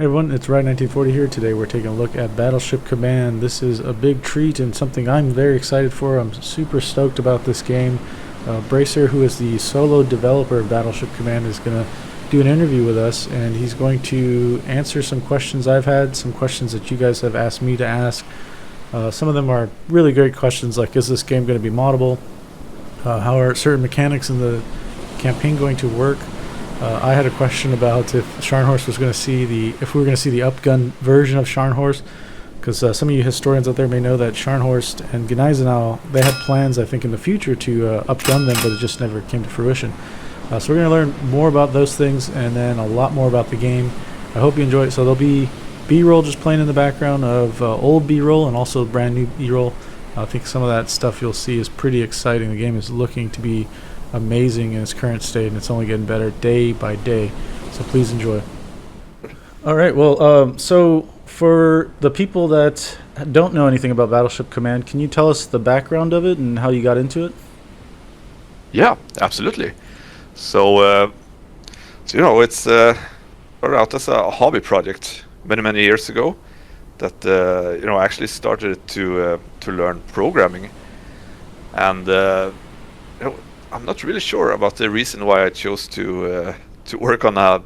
Hey everyone, it's Ride1940 here. Today we're taking a look at Battleship Command. This is a big treat and something I'm very excited for. I'm super stoked about this game. Bracer, who is the solo developer of Battleship Command, is going to do an interview with us, and he's going to answer some questions I've had, some questions that you guys have asked me to ask. Some of them are really great questions, like is this game going to be moddable? How are certain mechanics in the campaign going to work? I had a question about if Scharnhorst was going to see if we were going to see the upgun version of Scharnhorst, because some of you historians out there may know that Scharnhorst and Gneisenau, they had plans, I think, in the future to upgun them, but it just never came to fruition. So we're going to learn more about those things and then a lot more about the game. I hope you enjoy it. So there'll be B-roll just playing in the background of old B-roll and also brand new B-roll. I think some of that stuff you'll see is pretty exciting. The game is looking to be amazing in its current state, and it's only getting better day by day. So please enjoy. All right. Well, so for the people that don't know anything about Battleship Command, can you tell us the background of it and how you got into it? Yeah, absolutely. So it's started out as a hobby project many years ago. That I actually started to learn programming, and I'm not really sure about the reason why I chose to work on a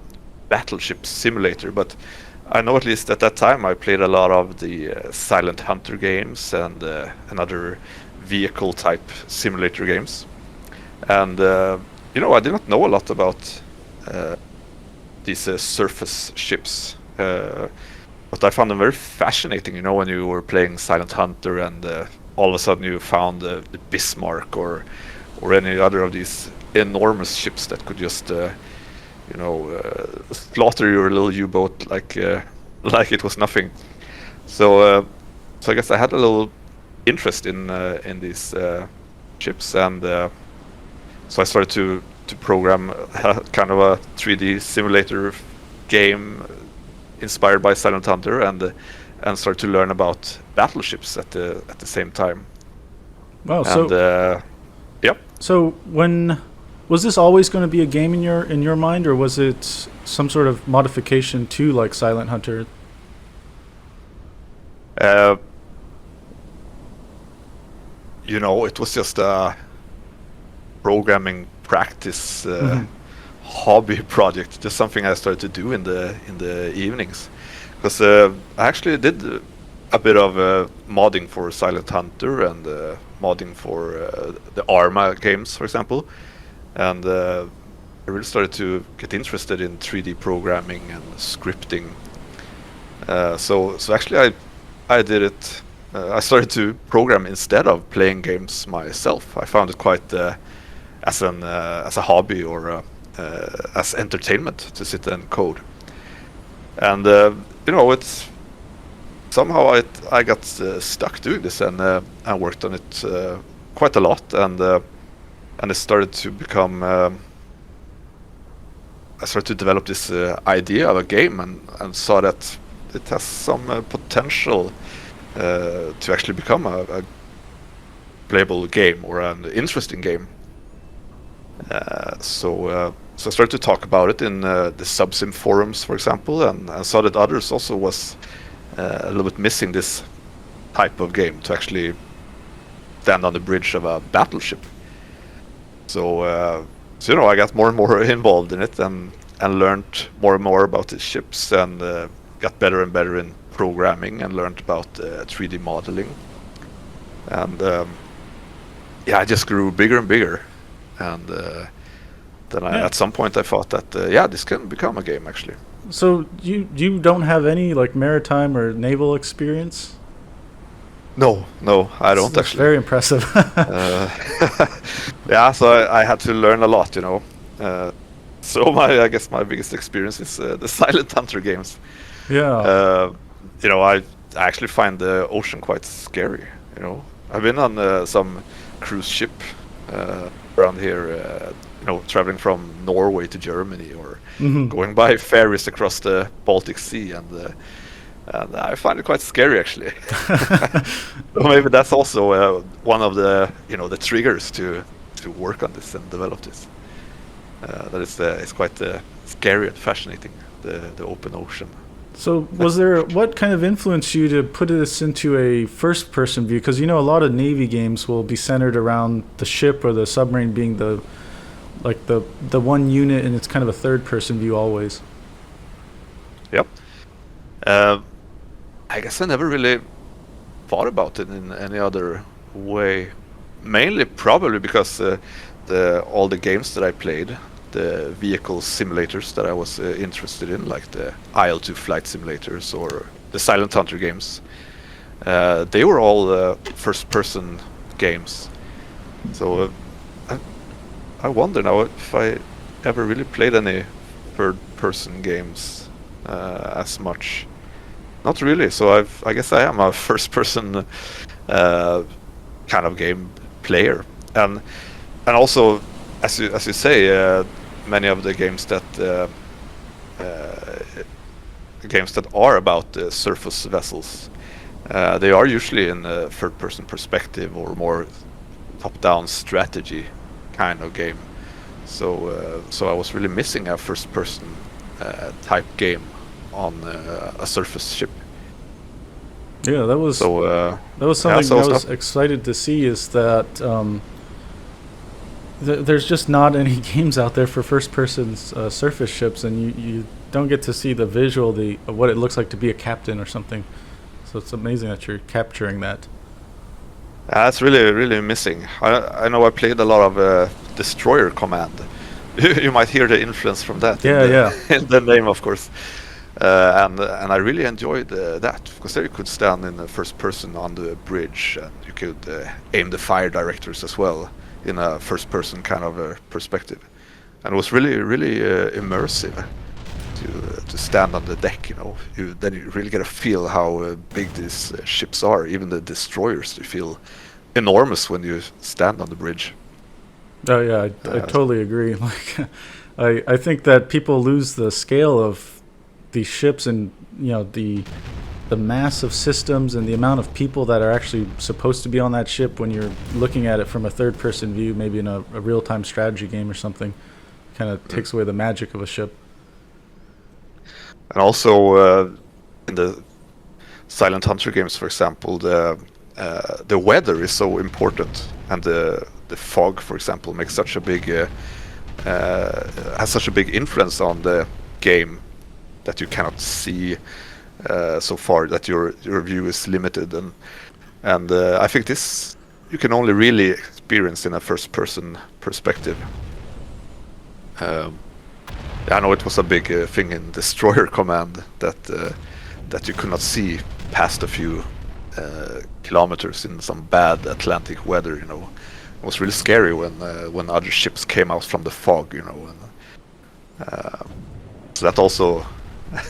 battleship simulator, but I know at least at that time I played a lot of the Silent Hunter games and other vehicle type simulator games, and I did not know a lot about these surface ships, but I found them very fascinating. When you were playing Silent Hunter and all of a sudden you found the Bismarck or any other of these enormous ships that could just slaughter your little U-boat like it was nothing. So I guess I had a little interest in these ships, and so I started to program kind of a 3D simulator game inspired by Silent Hunter, and started to learn about battleships at the same time. Wow. And yep. So when was this always going to be a game in your mind, or was it some sort of modification to like Silent Hunter? It was just a programming practice hobby project, just something I started to do in the evenings, because I actually did a bit of modding for Silent Hunter and modding for the Arma games, for example, and I really started to get interested in 3D programming and scripting. So actually I did it. I started to program instead of playing games myself. I found it quite as a hobby or as entertainment to sit and code. And it's somehow I got stuck doing this and worked on it quite a lot, and it started to become. I started to develop this idea of a game, and saw that it has some potential to actually become a playable game or an interesting game. So I started to talk about it in the Subsim forums, for example, and I saw that others also was a little bit missing this type of game to actually stand on the bridge of a battleship. So I got more and more involved in it, and learned more and more about the ships, and got better and better in programming, and learned about 3D modeling. And I just grew bigger and bigger, and then at some point I thought that this can become a game actually. So you don't have any like maritime or naval experience? No, I don't That's actually. Very impressive. So I had to learn a lot, So I guess my biggest experience is the Silent Hunter games. Yeah. I actually find the ocean quite scary. I've been on some cruise ship around here, traveling from Norway to Germany, or going by ferries across the Baltic Sea, and I find it quite scary actually. So maybe that's also one of the the triggers to work on this and develop this. That it's quite scary and fascinating, the open ocean. So, what kind of influenced you to put this into a first-person view? Because a lot of Navy games will be centered around the ship or the submarine being the one unit, and it's kind of a third-person view always. Yep. I guess I never really thought about it in any other way. Mainly, probably because all the games that I played, the vehicle simulators that I was interested in, like the IL-2 flight simulators or the Silent Hunter games, they were all first-person games. So I wonder now if I ever really played any third-person games as much. Not really. So I guess I am a first-person kind of game player, and also as you say, many of the games that are about surface vessels, they are usually in a third-person perspective or more top-down strategy kind of game. So I was really missing a first-person type game on a surface ship. Yeah, that was something I was excited to see. Is that there's just not any games out there for first-person surface ships, and you don't get to see the visual, of what it looks like to be a captain or something. So it's amazing that you're capturing that. That's really missing. I know I played a lot of Destroyer Command. You might hear the influence from that. Yeah. In the name, of course. And I really enjoyed that, because there you could stand in the first person on the bridge, and you could aim the fire directors as well in a first person kind of perspective, and it was really immersive to stand on the deck. Then you really get a feel how big these ships are. Even the destroyers, they feel enormous when you stand on the bridge. Oh yeah, I totally agree. Like, I think that people lose the scale of these ships, and the mass of systems and the amount of people that are actually supposed to be on that ship when you're looking at it from a third-person view, maybe in a real-time strategy game or something. Kind of takes away the magic of a ship. And also in the Silent Hunter games, for example, the weather is so important, and the fog, for example, makes such a big has such a big influence on the game that you cannot see so far, that your view is limited, and I think this you can only really experience in a first-person perspective. I know it was a big thing in Destroyer Command that you could not see past a few kilometers in some bad Atlantic weather. It was really scary when other ships came out from the fog. So that also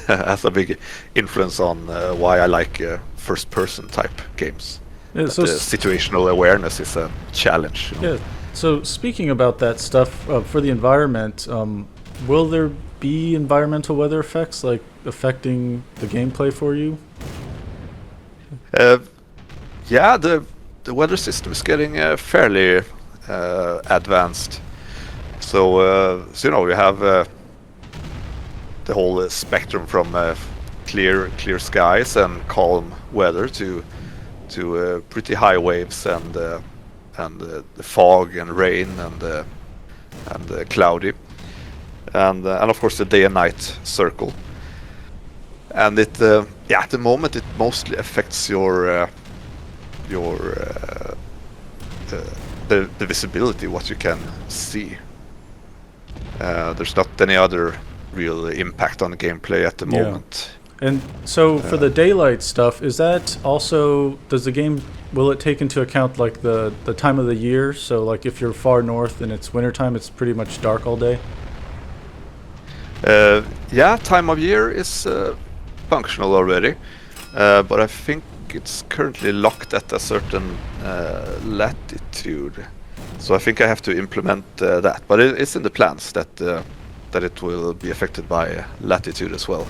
has a big influence on why I like first-person type games. Yeah, so the situational awareness is a challenge. Yeah. So speaking about that stuff for the environment, will there be environmental weather effects like affecting the gameplay for you? Yeah, the weather system is getting fairly advanced. So we have the whole spectrum from clear skies and calm weather to pretty high waves and the fog and rain and cloudy, and of course the day and night circle. And it at the moment it mostly affects the visibility, what you can see. There's not any other real impact on the gameplay at the moment. And so for the daylight stuff, is that also, will it take into account like the time of the year? So like if you're far north and it's wintertime, it's pretty much dark all day? Yeah, time of year is functional already, but I think it's currently locked at a certain latitude. So I think I have to implement that, but it's in the plans that it will be affected by latitude as well.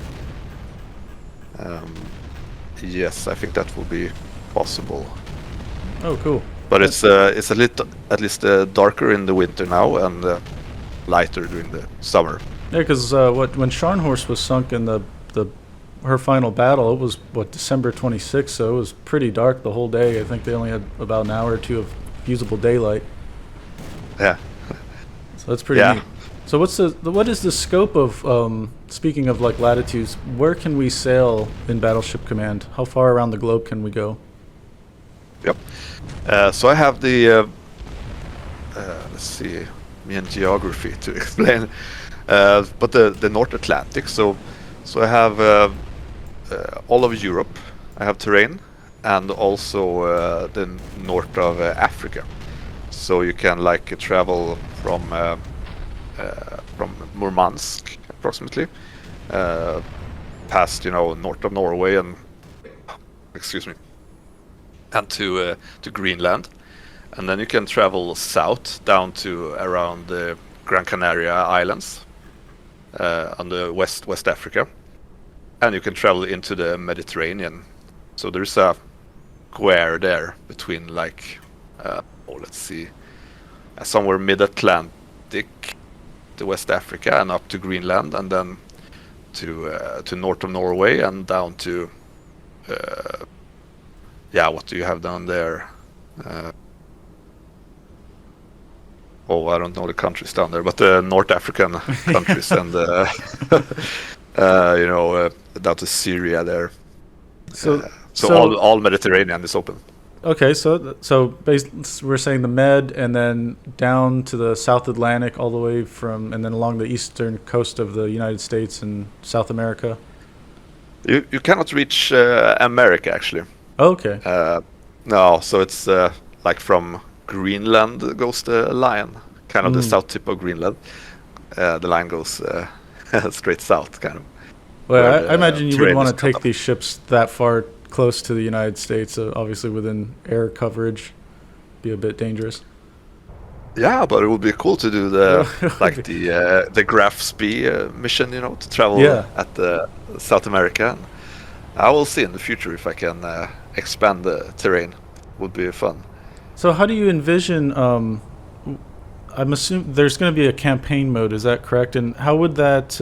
Yes, I think that will be possible. Oh, cool. But it's a little, at least darker in the winter now, and lighter during the summer. Yeah, because when Scharnhorst was sunk in the her final battle, it was what, December 26th, so it was pretty dark the whole day. I think they only had about an hour or two of usable daylight. Yeah. So that's pretty neat. So what is the scope of speaking of like latitudes? Where can we sail in Battleship Command? How far around the globe can we go? Yep. So I have the let's see, me and geography to explain. But the North Atlantic. So I have all of Europe. I have terrain, and also the north of Africa. So you can like travel from Murmansk approximately, past north of Norway and and to Greenland, and then you can travel south down to around the Gran Canaria Islands on the West Africa, and you can travel into the Mediterranean. So there's a square there between like let's see, somewhere mid-Atlantic, to West Africa and up to Greenland, and then to north of Norway and down to what do you have down there? I don't know the countries down there, but the North African countries and down to Syria there. So all Mediterranean is open. Okay, so we're saying the Med, and then down to the South Atlantic, all the way and then along the eastern coast of the United States and South America. You cannot reach America actually. Oh, okay. No, so it's like from Greenland goes the line, kind of the south tip of Greenland. The line goes straight south, kind of. Well, I imagine you wouldn't want to take these ships that far close to the United States, obviously within air coverage, be a bit dangerous. Yeah, but it would be cool to do the GRAFS-B mission, to travel at the South America. I will see in the future if I can expand the terrain. Would be fun. So how do you envision? I'm assuming there's going to be a campaign mode. Is that correct? And how would that?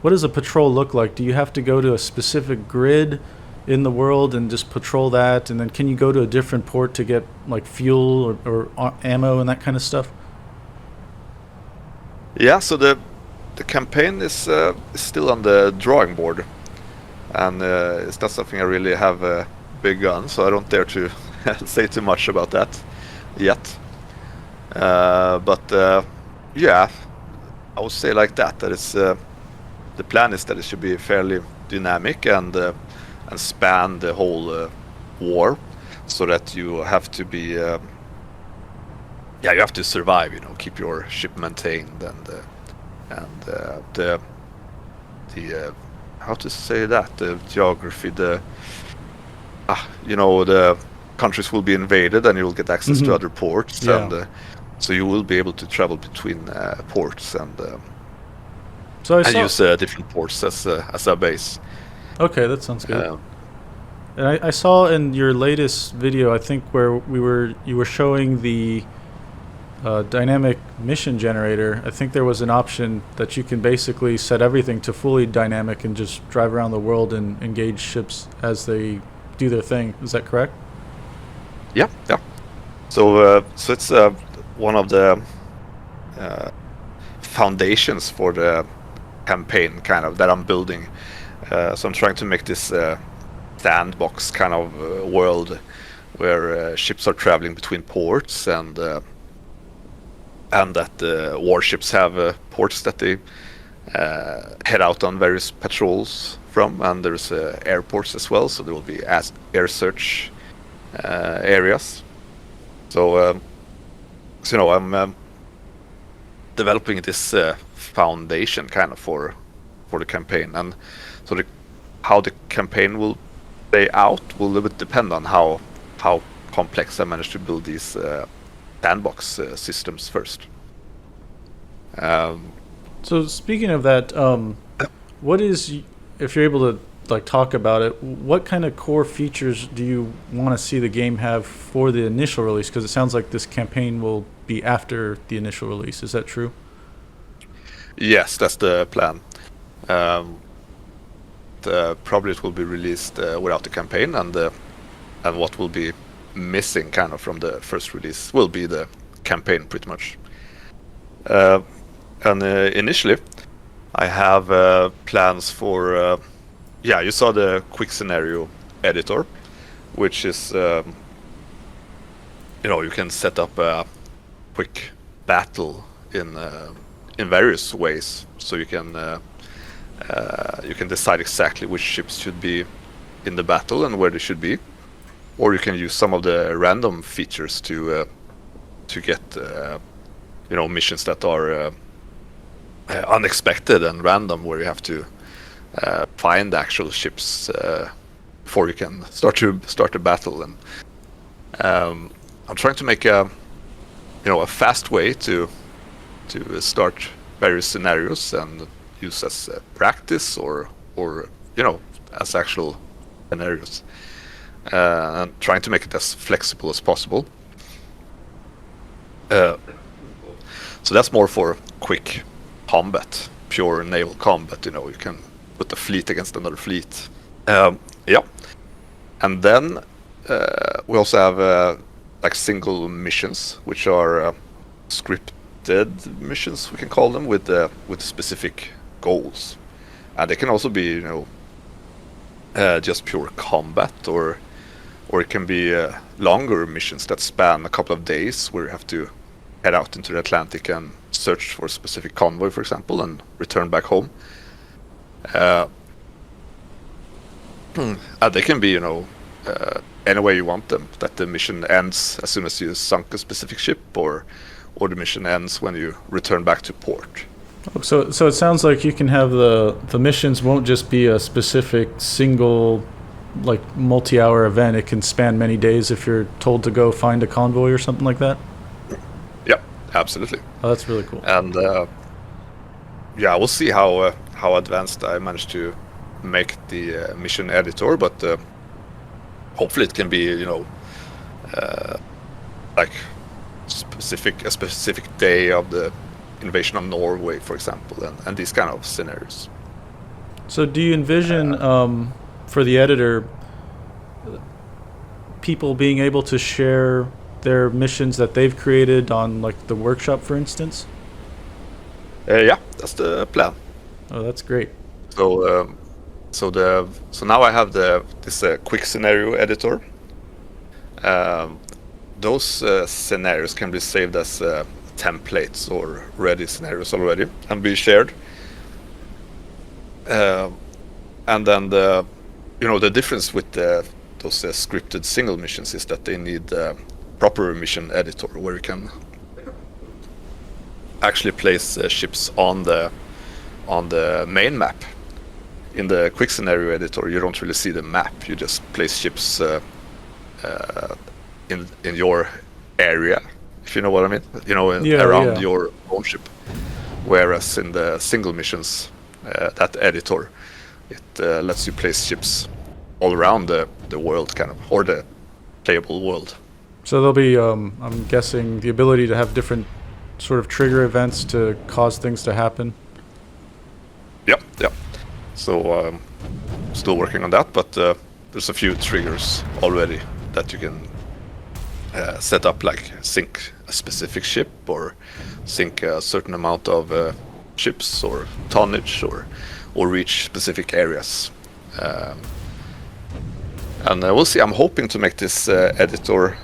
What does a patrol look like? Do you have to go to a specific grid in the world and just patrol that, and then can you go to a different port to get like fuel or ammo and that kind of stuff? Yeah, so the campaign is still on the drawing board, and it's not something I really have begun, so I don't dare to say too much about that yet. But I would say like that it's the plan is that it should be fairly dynamic and span the whole war, so that you have to be you have to survive, keep your ship maintained, and the how to say that, the geography, the countries will be invaded and you'll get access to other ports, and so you will be able to travel between ports and use different ports as a base. Okay, that sounds good. And I saw in your latest video, I think, where you were showing the dynamic mission generator. I think there was an option that you can basically set everything to fully dynamic and just drive around the world and engage ships as they do their thing. Is that correct? Yeah. So it's one of the foundations for the campaign, kind of, that I'm building. So I'm trying to make this sandbox kind of world where ships are traveling between ports, and that warships have ports that they head out on various patrols from, and there's airports as well, so there will be air search areas. So I'm developing this foundation kind of for the campaign, and so how the campaign will play out will a little bit depend on how complex I manage to build these sandbox systems first. So speaking of that, what is, if you're able to like talk about it, what kind of core features do you want to see the game have for the initial release? Because it sounds like this campaign will be after the initial release. Is that true? Yes, that's the plan. probably it will be released without the campaign, and what will be missing kind of from the first release will be the campaign pretty much. And initially, I have plans for you saw the quick scenario editor, which is you can set up a quick battle in various ways. So you can decide exactly which ships should be in the battle and where they should be, or you can use some of the random features to get missions that are unexpected and random, where you have to find actual ships before you can start the battle. And I'm trying to make a fast way to start various scenarios and use as practice or as actual scenarios, and trying to make it as flexible as possible. So that's more for quick combat, pure naval combat. You can put a fleet against another fleet. And then we also have like single missions, which are scripted missions, we can call them, with specific goals, and they can also be just pure combat, or it can be longer missions that span a couple of days, where you have to head out into the Atlantic and search for a specific convoy, for example, and return back home. And they can be any way you want them, that the mission ends as soon as you sunk a specific ship, or the mission ends when you return back to port. So it sounds like you can have the missions won't just be a specific single, like, multi-hour event. It can span many days if you're told to go find a convoy or something like that. Yeah, absolutely. Oh, that's really cool. And we'll see how advanced I manage to make the mission editor, but hopefully it can be like a specific day of the invasion of Norway, for example, and these kind of scenarios. So do you envision for the editor people being able to share their missions that they've created on, like, the workshop, for instance? Yeah, that's the plan. Oh, that's great. So now I have this quick scenario editor. Those scenarios can be saved as templates or ready scenarios already and be shared. And then the difference with those scripted single missions is that they need a proper mission editor, where you can actually place ships on the main map. In the quick scenario editor, you don't really see the map. You just place ships in your area, if you know what I mean. Around your own ship. Whereas in the single missions, that editor, it lets you place ships all around the world, kind of, or the playable world. So there'll be, I'm guessing, the ability to have different sort of trigger events to cause things to happen. Yep. So still working on that, but there's a few triggers already that you can set up, like sink a specific ship, or sink a certain amount of ships or tonnage, or reach specific areas. And we'll see. I'm hoping to make this editor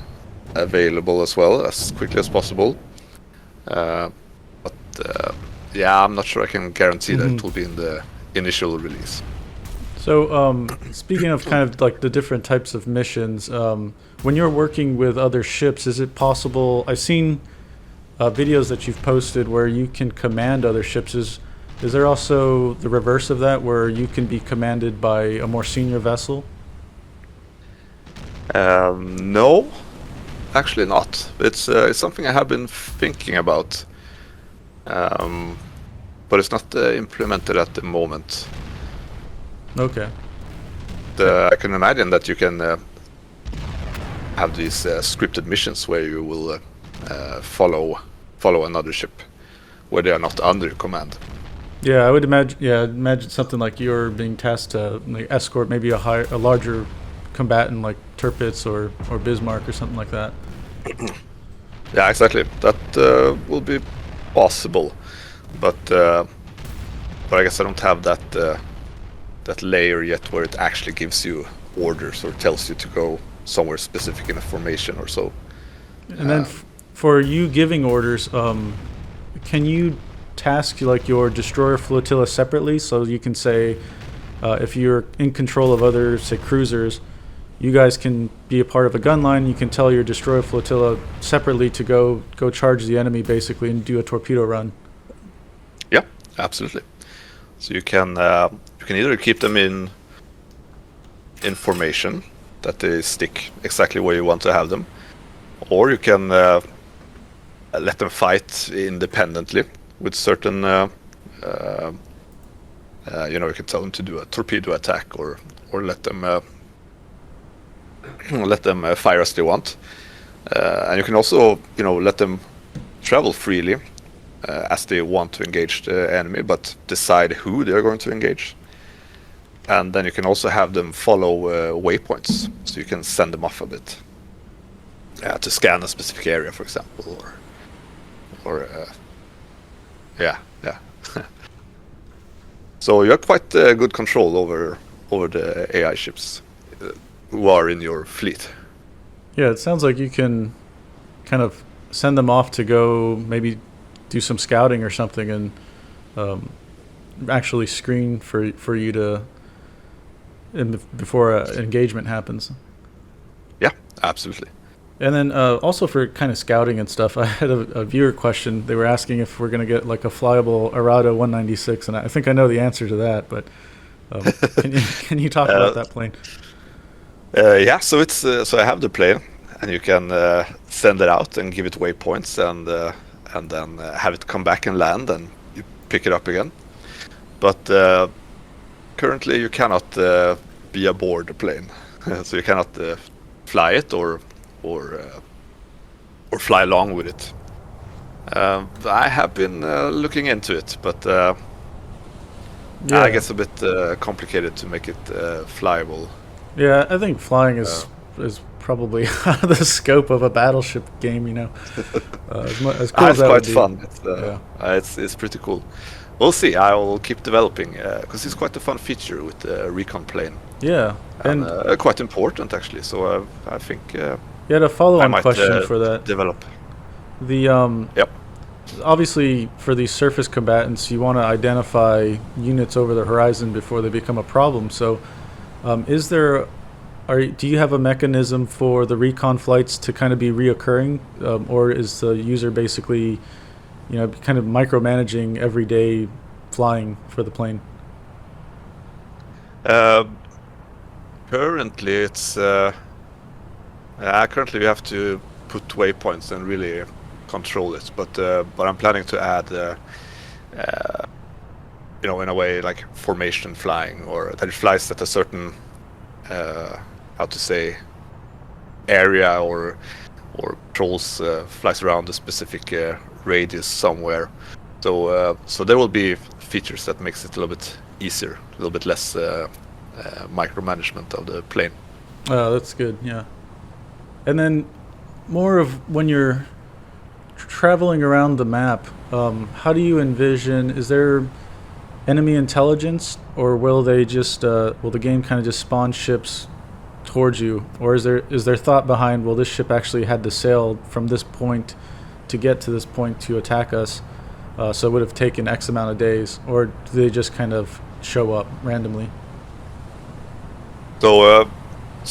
available as well as quickly as possible. But I'm not sure I can guarantee that it will be in the initial release. So speaking of kind of like the different types of missions, when you're working with other ships, is it possible? I've seen videos that you've posted where you can command other ships. Is there also the reverse of that, where you can be commanded by a more senior vessel? No, actually not. It's something I have been thinking about, but it's not implemented at the moment. Okay. I can imagine that you can have these scripted missions where you will follow another ship, where they are not under your command. Yeah, I would imagine. Yeah, I'd imagine something like you're being tasked to like, escort maybe a larger combatant like Tirpitz or Bismarck or something like that. Yeah, exactly. That will be possible, but I guess I don't have that layer yet where it actually gives you orders or tells you to go somewhere specific in a formation or so. And then for you giving orders, can you task like your destroyer flotilla separately? So you can say, if you're in control of other, say, cruisers, you guys can be a part of a gun line. You can tell your destroyer flotilla separately to go charge the enemy basically and do a torpedo run. Yeah, absolutely. So you can either keep them in formation that they stick exactly where you want to have them, or you can let them fight independently with certain you can tell them to do a torpedo attack or let them fire as they want, and you can also let them travel freely as they want to engage the enemy, but decide who they're going to engage. And then you can also have them follow waypoints, so you can send them off a bit to scan a specific area, for example, or yeah. So you have quite good control over the AI ships who are in your fleet. Yeah, it sounds like you can kind of send them off to go maybe do some scouting or something, and actually screen for you to before engagement happens. Yeah, absolutely. And then also for kind of scouting and stuff, I had a viewer question. They were asking if we're going to get like a flyable Arado 196, and I think I know the answer to that. But can you talk about that plane? Yeah, so it's so I have the plane, and you can send it out and give it waypoints, and then have it come back and land, and you pick it up again. But currently, you cannot be aboard the plane, so you cannot fly it or fly along with it. I have been looking into it, but I guess a bit complicated to make it flyable. Yeah, I think flying is probably out of the scope of a battleship game. As cool as that quite would be. fun. It's pretty cool. We'll see. I will keep developing because it's quite a fun feature with the Recon plane. Yeah, and quite important actually. So I think. Yeah, a follow-on question for that. Develop. Yep. Obviously, for these surface combatants, you want to identify units over the horizon before they become a problem. So, do you have a mechanism for the recon flights to kind of be reoccurring, or is the user basically, kind of micromanaging everyday flying for the plane? Currently, it's. Currently, we have to put waypoints and really control it, but I'm planning to add, in a way like formation flying, or that it flies at a certain, area or patrols, flies around a specific radius somewhere. So there will be features that makes it a little bit easier, a little bit less micromanagement of the plane. Oh, that's good. Yeah. And then more of when you're traveling around the map, how do you envision, is there enemy intelligence, or will they just will the game kind of just spawn ships towards you, or is there thought behind, well, this ship actually had to sail from this point to get to this point to attack us, so it would have taken X amount of days, or do they just kind of show up randomly? So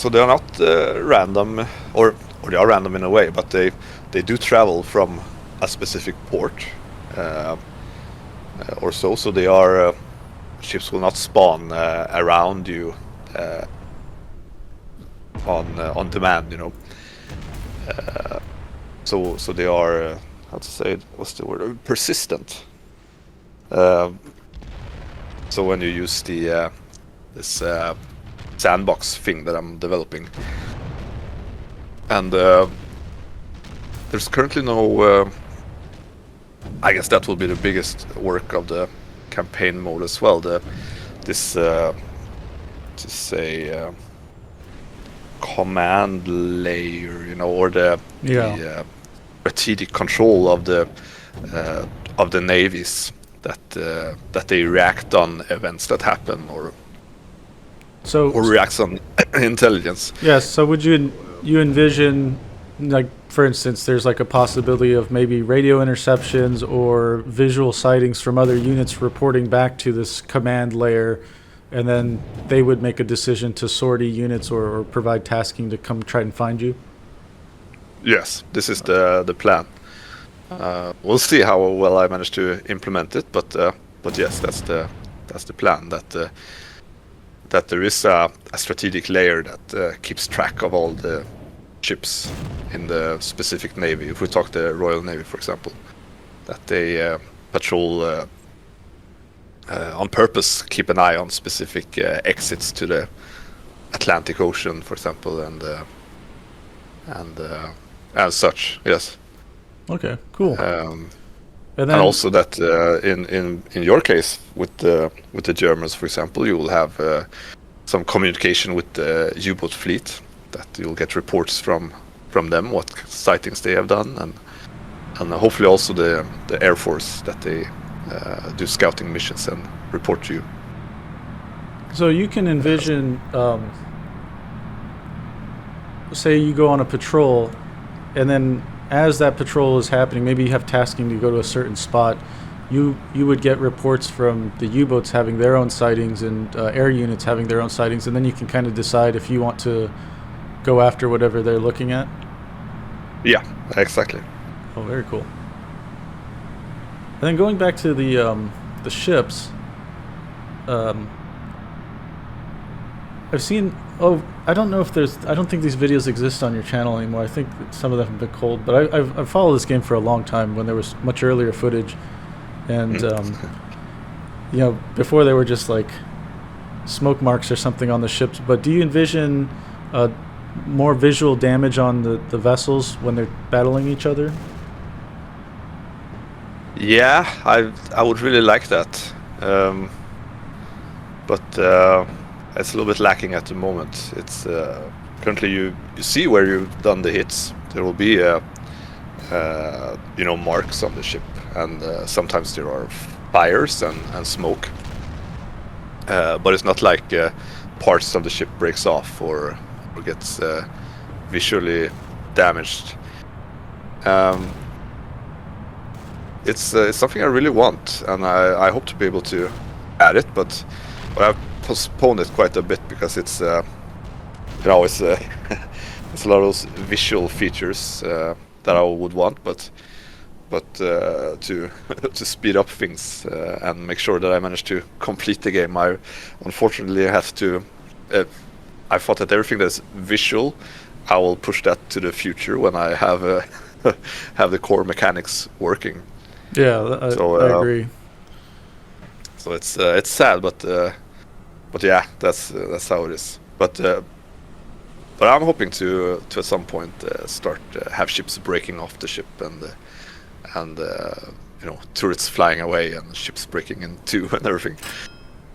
they are not random, or they are random in a way, but they do travel from a specific port or so. So they are ships will not spawn around you on demand. So they are how to say it? What's the word? Persistent. So when you use the this sandbox thing that I'm developing, and there's currently no I guess that will be the biggest work of the campaign mode as well. This a command layer, or the strategic control of the navies that they react on events that happen or reacts on intelligence. Yes. So would you envision, like, for instance, there's like a possibility of maybe radio interceptions or visual sightings from other units reporting back to this command layer, and then they would make a decision to sortie units or provide tasking to come try and find you? Yes, this is the plan. We'll see how well I manage to implement it, but yes, that's the plan. That there is a strategic layer that keeps track of all the ships in the specific navy. If we talk the Royal Navy, for example, that they patrol on purpose, keep an eye on specific exits to the Atlantic Ocean, for example, and such. Yes. Okay. Cool. And also that in your case with the Germans, for example, you will have some communication with the U-boat fleet, that you'll get reports from them, what sightings they have done, and hopefully also the Air Force, that they do scouting missions and report to you. So you can envision, say you go on a patrol, and then as that patrol is happening, maybe you have tasking to go to a certain spot, you would get reports from the U-boats having their own sightings and air units having their own sightings, and then you can kind of decide if you want to go after whatever they're looking at? Yeah, exactly. Oh, very cool. And then going back to the ships, I've seen. Oh, I don't know if there's. I don't think these videos exist on your channel anymore. I think that some of them have been culled. But I've followed this game for a long time when there was much earlier footage, and before they were just like smoke marks or something on the ships. But do you envision more visual damage on the vessels when they're battling each other? Yeah, I would really like that, but it's a little bit lacking at the moment. It's currently you see where you've done the hits. There will be marks on the ship, and sometimes there are fires and smoke, but it's not like parts of the ship breaks off or gets visually damaged. It's something I really want, and I hope to be able to add it, but I've postponed it quite a bit because it's it's a lot of those visual features that I would want, but to to speed up things and make sure that I manage to complete the game, I unfortunately have to. I thought that everything that's visual, I will push that to the future when I have have the core mechanics working. Yeah, I agree. So it's sad, but yeah, that's how it is. But I'm hoping to at some point start have ships breaking off the ship and turrets flying away and ships breaking in two and everything.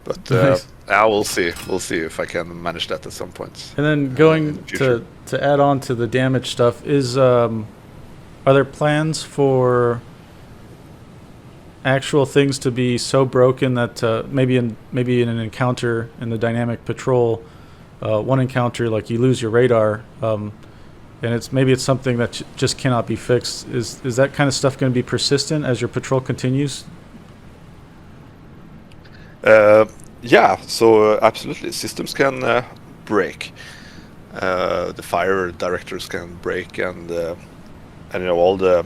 But Nice. we'll see. We'll see if I can manage that at some point. And then going to add on to the damage stuff, is are there plans for actual things to be so broken that maybe in an encounter in the dynamic patrol, one encounter, like you lose your radar, and it's something that just cannot be fixed? Is that kind of stuff going to be persistent as your patrol continues? Yeah, so absolutely, systems can break. The fire directors can break, and all the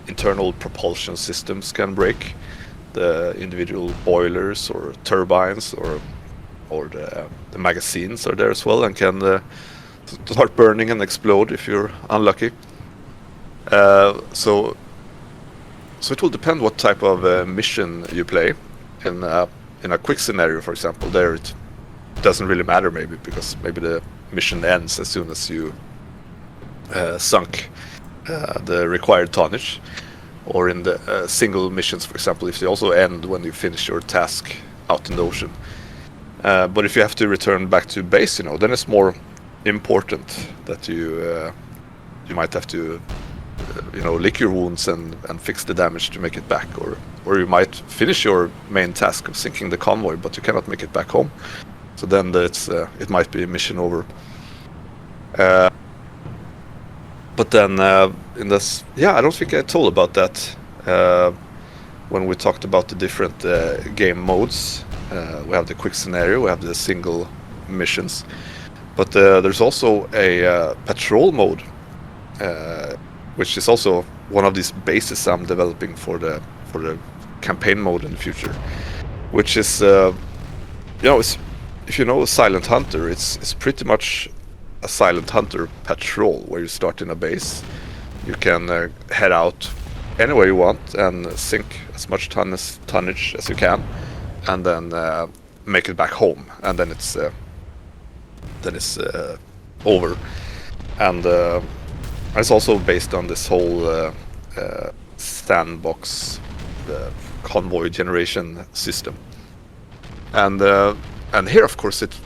internal propulsion systems can break. The individual boilers or turbines or the magazines are there as well, and can start burning and explode if you're unlucky. So it will depend what type of mission you play. In a quick scenario, for example, there it doesn't really matter, maybe, because maybe the mission ends as soon as you sunk the required tonnage. or in the single missions, for example, if they also end when you finish your task out in the ocean. But if you have to return back to base, then it's more important that you might have to lick your wounds and fix the damage to make it back, or you might finish your main task of sinking the convoy, but you cannot make it back home. So then it might be mission over. But then in this, I don't think I told about that when we talked about the different game modes. We have the quick scenario, we have the single missions, but there's also a patrol mode, which is also one of these bases I'm developing for the campaign mode in the future, which is if you know Silent Hunter, it's pretty much a Silent Hunter patrol where you start in a base. You can head out anywhere you want and sink as much tonnage as you can, and then make it back home, and then it's over. And it's also based on this whole sandbox convoy generation system. And here, of course, it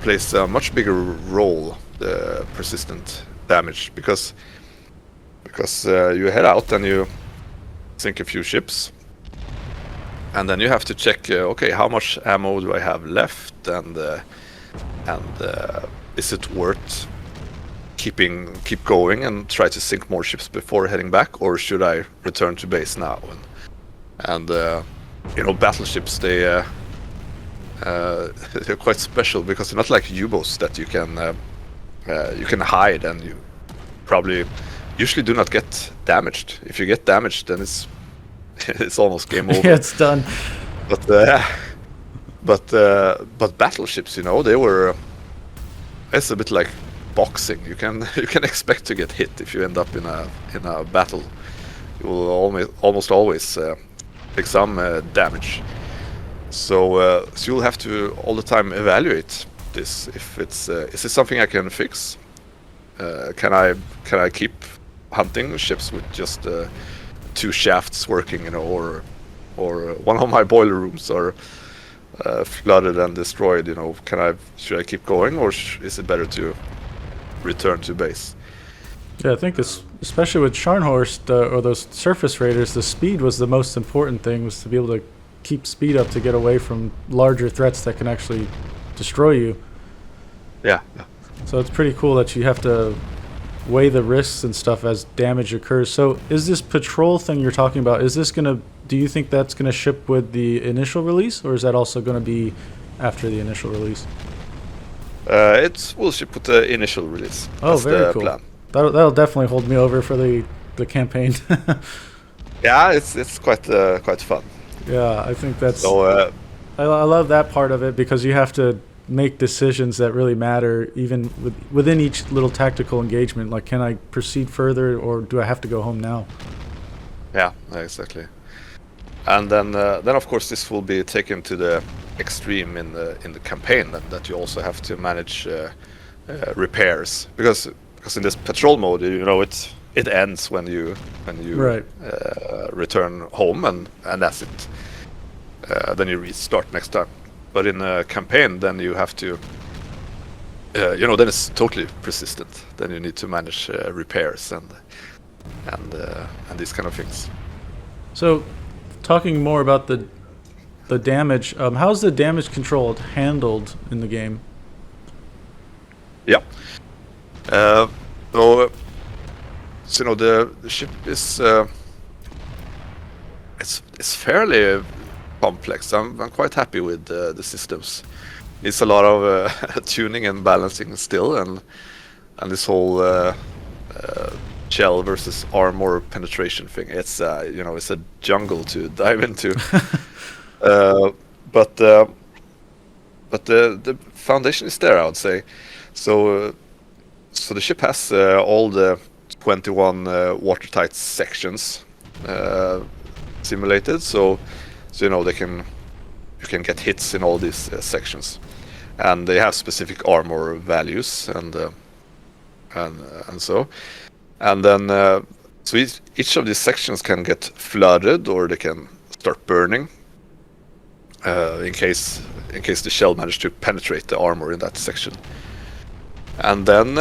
plays a much bigger role, the persistent damage, because you head out and you sink a few ships, and then you have to check, okay, how much ammo do I have left, and is it worth keep going and try to sink more ships before heading back, or should I return to base now? And battleships, they're quite special because they're not like U-boats that you can hide, and you probably usually do not get damaged. If you get damaged, then it's almost game over. Yeah, it's done. But battleships, they were. It's a bit like boxing. You can expect to get hit if you end up in a battle. You will almost always take some damage. So you'll have to all the time evaluate this. If is this something I can fix? Can I keep hunting ships with just 2 shafts working, or one of my boiler rooms are flooded and destroyed? Should I keep going, or is it better to return to base? Yeah, I think this, especially with Scharnhorst or those surface raiders, the speed was the most important thing, was to be able to keep speed up to get away from larger threats that can actually destroy you. Yeah. So it's pretty cool that you have to weigh the risks and stuff as damage occurs. So is this patrol thing you're talking about, do you think that's gonna ship with the initial release, or is that also gonna be after the initial release? It will ship with the initial release. Oh, That's very the cool. plan. That'll definitely hold me over for the campaign. Yeah, it's quite fun. Yeah, I think that's. So I love that part of it, because you have to make decisions that really matter, even within each little tactical engagement. Like, can I proceed further, or do I have to go home now? Yeah, exactly. And then of course this will be taken to the extreme in the campaign, that you also have to manage repairs, because in this patrol mode, it ends when you Right. Return home, and that's it. Then you restart next time. But in a campaign, then you have to, then it's totally persistent. Then you need to manage repairs and these kind of things. So, talking more about the damage, how's the damage control handled in the game? Yeah. So the ship is it's fairly complex. I'm quite happy with the systems. It's a lot of tuning and balancing still, and this whole shell versus armor penetration thing. It's it's a jungle to dive into. But the foundation is there, I would say. So the ship has all the 21 watertight sections simulated. So you can get hits in all these sections, and they have specific armor values and so. And then So each of these sections can get flooded, or they can start burning in case the shell managed to penetrate the armor in that section. And then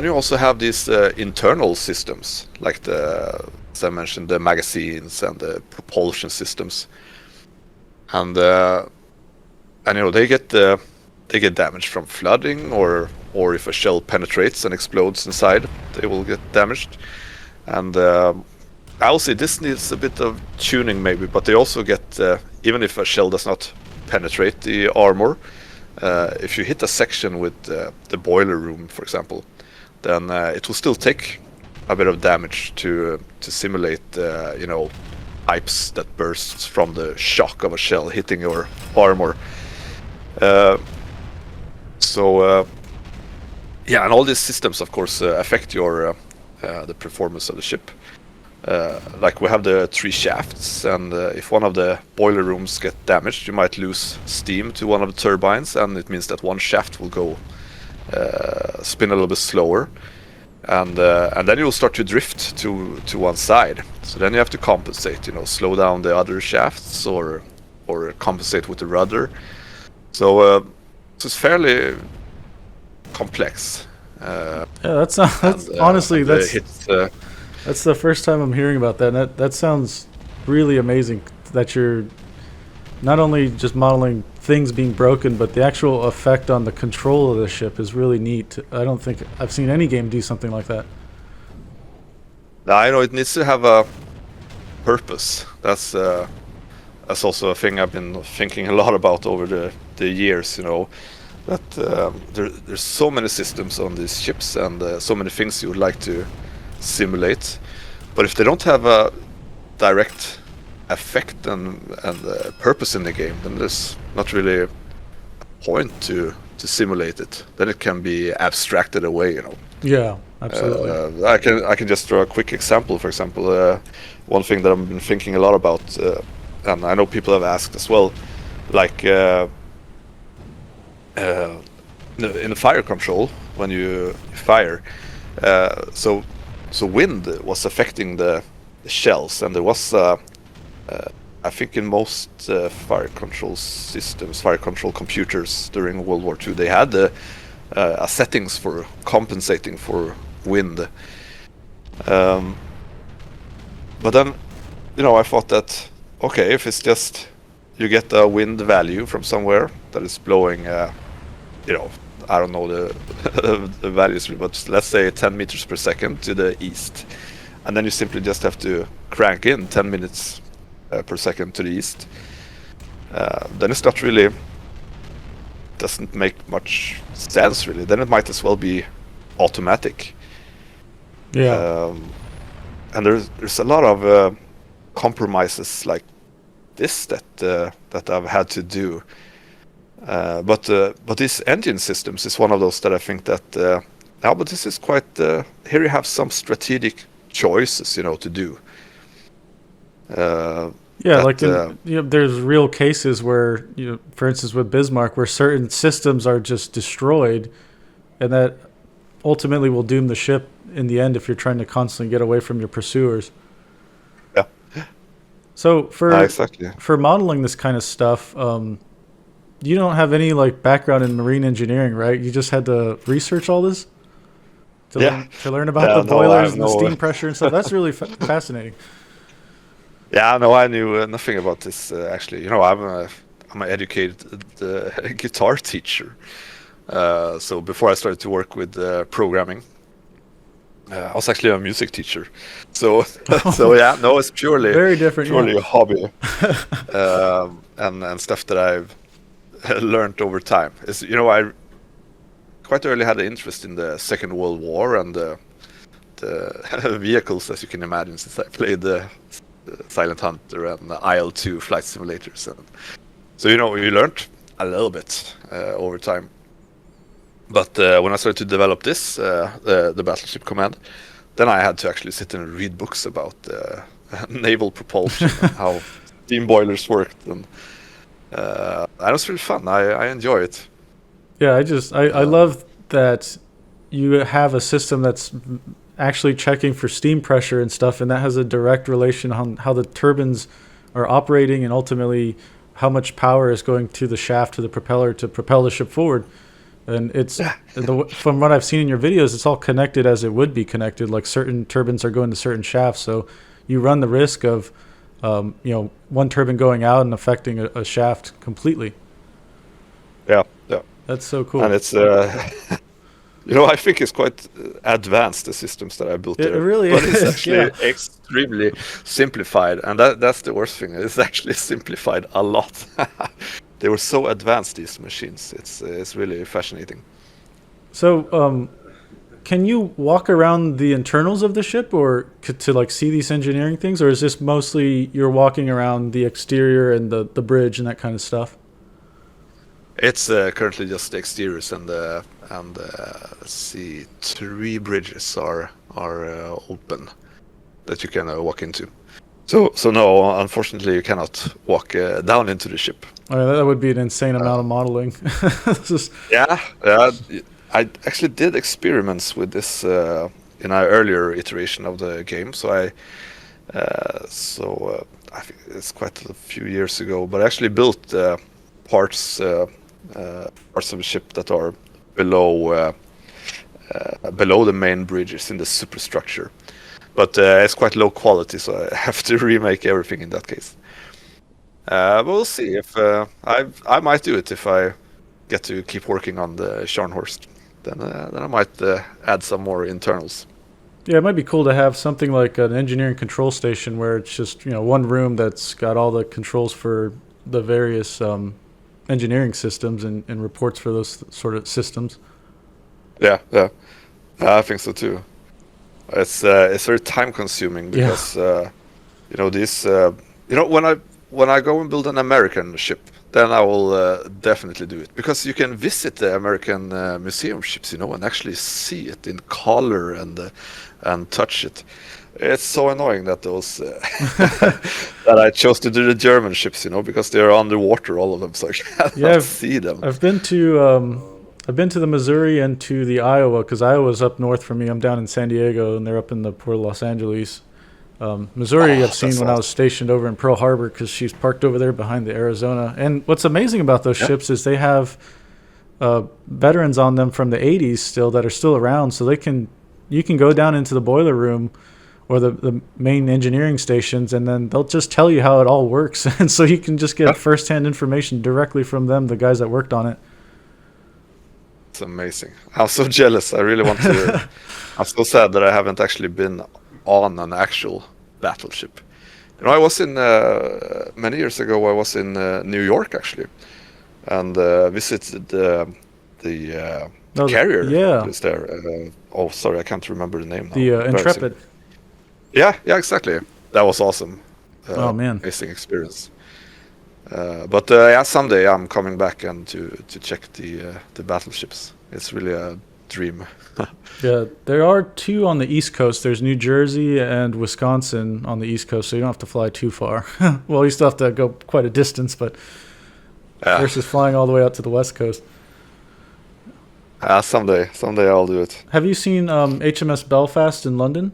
you also have these internal systems, like as I mentioned, the magazines and the propulsion systems, and they get damaged from flooding, or if a shell penetrates and explodes inside, they will get damaged. And I'll say this needs a bit of tuning maybe, but they also get even if a shell does not penetrate the armor. If you hit a section with the boiler room, for example, then it will still take a bit of damage to simulate, pipes that burst from the shock of a shell hitting your armor. And all these systems, of course, affect your the performance of the ship. Like we have the 3 shafts, and if one of the boiler rooms get damaged, you might lose steam to one of the turbines, and it means that one shaft will go spin a little bit slower, and then you'll start to drift to one side. So then you have to compensate, slow down the other shafts or compensate with the rudder. So it's fairly complex. That's honestly that's the first time I'm hearing about that. And that sounds really amazing. That you're not only just modeling things being broken, but the actual effect on the control of the ship is really neat. I don't think I've seen any game do something like that. Now, I know it needs to have a purpose. That's also a thing I've been thinking a lot about over the years. That there's so many systems on these ships, and so many things you would like to simulate, but if they don't have a direct effect and purpose in the game, then there's not really a point to simulate it. Then it can be abstracted away. Yeah, absolutely. I can just draw a quick example. For example, one thing that I've been thinking a lot about, and I know people have asked as well, like in the fire control, when you fire, so wind was affecting the shells, and there was I think in most fire control systems, fire control computers during World War II, they had settings for compensating for wind. But then, I thought that, okay, if it's just you get a wind value from somewhere that is blowing, I don't know the values, but let's say 10 meters per second to the east, and then you simply just have to crank in 10 minutes per second to the east. Then it's not really, doesn't make much sense really. Then it might as well be automatic. Yeah. And there's a lot of compromises like this that I've had to do. But these engine systems is one of those that I think that but this is quite here you have some strategic choices to do. There's real cases where for instance with Bismarck, where certain systems are just destroyed, and that ultimately will doom the ship in the end if you're trying to constantly get away from your pursuers. Yeah. So exactly. For modeling this kind of stuff, you don't have any background in marine engineering, right? You just had to research all this to learn about the boilers and the steam pressure and stuff. That's really fascinating. Yeah, no, I knew nothing about this actually. I'm an educated guitar teacher. So before I started to work with programming, I was actually a music teacher. So yeah, no, it's purely very different, a hobby, and stuff that I've learned over time. Is I quite early had an interest in the Second World War and the vehicles, as you can imagine, since I played the Silent Hunter and the IL-2 flight simulators, and so you learned a little bit over time. But when I started to develop this, the Battleship Command, then I had to actually sit and read books about naval propulsion and how steam boilers worked, and it was really fun. I enjoy it. Yeah, I love that you have a system that's actually checking for steam pressure and stuff, and that has a direct relation on how the turbines are operating and ultimately how much power is going to the shaft, to the propeller, to propel the ship forward. And from what I've seen in your videos, it's all connected as it would be connected. Like certain turbines are going to certain shafts, so you run the risk of one turbine going out and affecting a shaft completely. Yeah, yeah. That's so cool. And it's I think it's quite advanced, the systems that I built there. It really but is. It's actually extremely simplified, and that's the worst thing. It's actually simplified a lot. They were so advanced, these machines. It's really fascinating. So, can you walk around the internals of the ship, or to like see these engineering things, or is this mostly you're walking around the exterior and the bridge and that kind of stuff? It's currently just the exteriors, and let's see, 3 bridges are open that you can walk into. So no, unfortunately, you cannot walk down into the ship. That would be an insane amount of modeling. Yeah, I actually did experiments with this in an earlier iteration of the game. So I think it's quite a few years ago, but I actually built parts of the ship that are below the main bridges in the superstructure. But it's quite low quality, so I have to remake everything in that case. But we'll see if I might do it if I get to keep working on the Scharnhorst. Then I might add some more internals. Yeah, it might be cool to have something like an engineering control station where it's just one room that's got all the controls for the various engineering systems and reports for those sort of systems. Yeah, I think so too. It's very time consuming because when I go and build an American ship, then I will definitely do it, because you can visit the American museum ships, and actually see it in color and touch it. It's so annoying that those that I chose to do the German ships, because they're underwater, all of them, so I cannot see them. I've been to the Missouri and to the Iowa, because Iowa's up north from me. I'm down in San Diego, and they're up in the Port of Los Angeles. Missouri I've seen when I was stationed over in Pearl Harbor, because she's parked over there behind the Arizona. And what's amazing about those ships is they have veterans on them from the 80s still that are still around, so you can go down into the boiler room or the main engineering stations, and then they'll just tell you how it all works. And so you can just get firsthand information directly from them, the guys that worked on it. It's amazing. I'm so jealous. I really want to. I'm so sad that I haven't actually been on an actual battleship. I was in many years ago. I was in New York actually, and visited the carrier. Yeah, is there? Sorry, I can't remember the name now. The Intrepid. Yeah, exactly. That was awesome. Oh man, amazing experience. But someday I'm coming back and to check the battleships. It's really a dream. Yeah, there are 2 on the East Coast. There's New Jersey and Wisconsin on the East Coast, so you don't have to fly too far. Well, you still have to go quite a distance, but versus flying all the way out to the West Coast. Someday I'll do it. Have you seen HMS Belfast in London?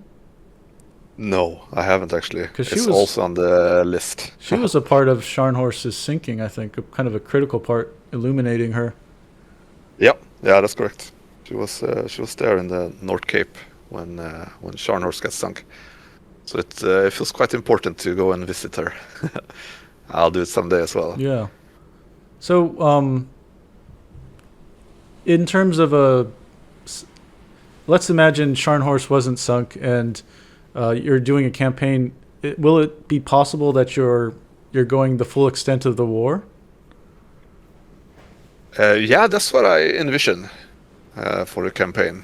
No, I haven't actually. It's also on the list. She was a part of Scharnhorst's sinking, I think, kind of a critical part, illuminating her. Yep, yeah, that's correct. She was there in the North Cape when Scharnhorst got sunk. So it feels quite important to go and visit her. I'll do it someday as well. Yeah. So, in terms of let's imagine Scharnhorst wasn't sunk and you're doing a campaign. Will it be possible that you're going the full extent of the war? Yeah, that's what I envision for the campaign.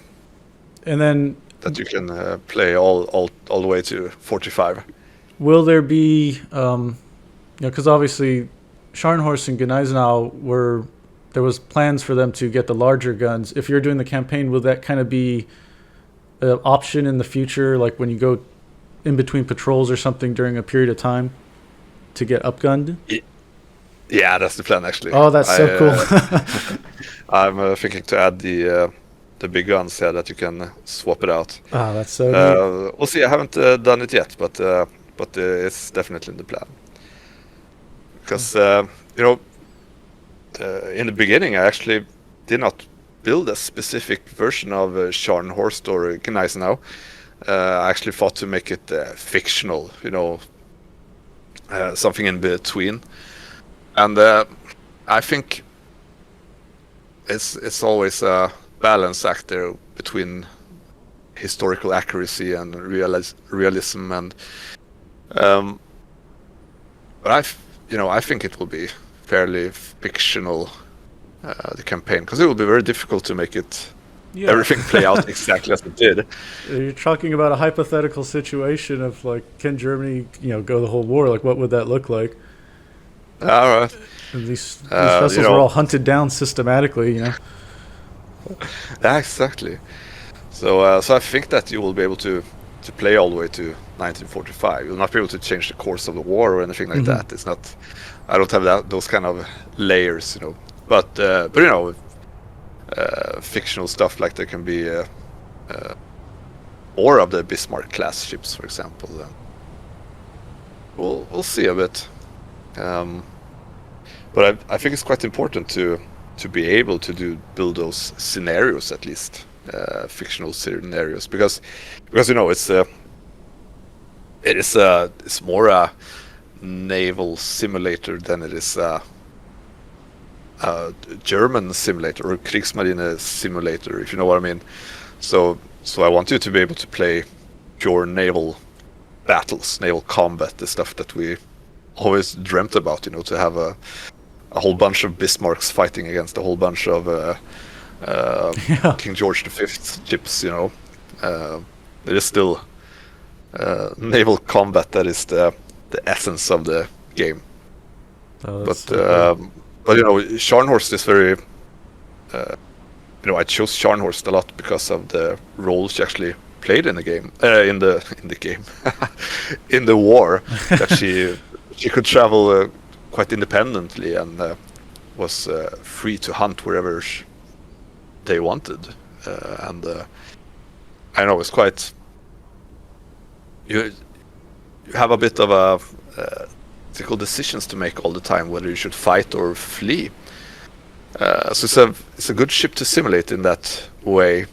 And then that you can play all the way to 45. Will there be, because obviously Scharnhorst and Gneisenau there was plans for them to get the larger guns. If you're doing the campaign, will that kind of be an option in the future, like when you go in between patrols or something during a period of time to get upgunned? Yeah, that's the plan actually. Oh, that's so cool. I'm thinking to add the the big guns, yeah, that you can swap it out. Ah, that's so neat. We'll see. I haven't done it yet, but it's definitely in the plan. Because in the beginning, I actually did not build a specific version of Scharnhorst or Gneisenau. I actually thought to make it fictional, something in between. And I think it's always a balance act there between historical accuracy and realism, and but I think it will be fairly fictional, the campaign, because it will be very difficult to make it everything play out exactly as it did. You're talking about a hypothetical situation of like, can Germany, go the whole war? Like, what would that look like? All right. And these vessels were all hunted down systematically, Yeah, exactly. So I think that you will be able to play all the way to 1945. You'll not be able to change the course of the war or anything like that. It's not. I don't have those kind of layers, But fictional stuff, like there can be more of the Bismarck class ships, for example. We'll see a bit. But I think it's quite important to be able to build those scenarios, at least fictional scenarios, because it's more a naval simulator than it is a German simulator or Kriegsmarine simulator, if you know what I mean. So I want you to be able to play pure naval battles, naval combat, the stuff that we always dreamt about, to have a whole bunch of Bismarcks fighting against a whole bunch of King George V ships, It is still naval combat that is the essence of the game. But Scharnhorst is very I chose Scharnhorst a lot because of the role she actually played in the game, in the game in the war, that she could travel quite independently and was free to hunt wherever they wanted, and I know it's quite. You have a bit of a difficult decisions to make all the time, whether you should fight or flee. So it's a good ship to simulate in that way,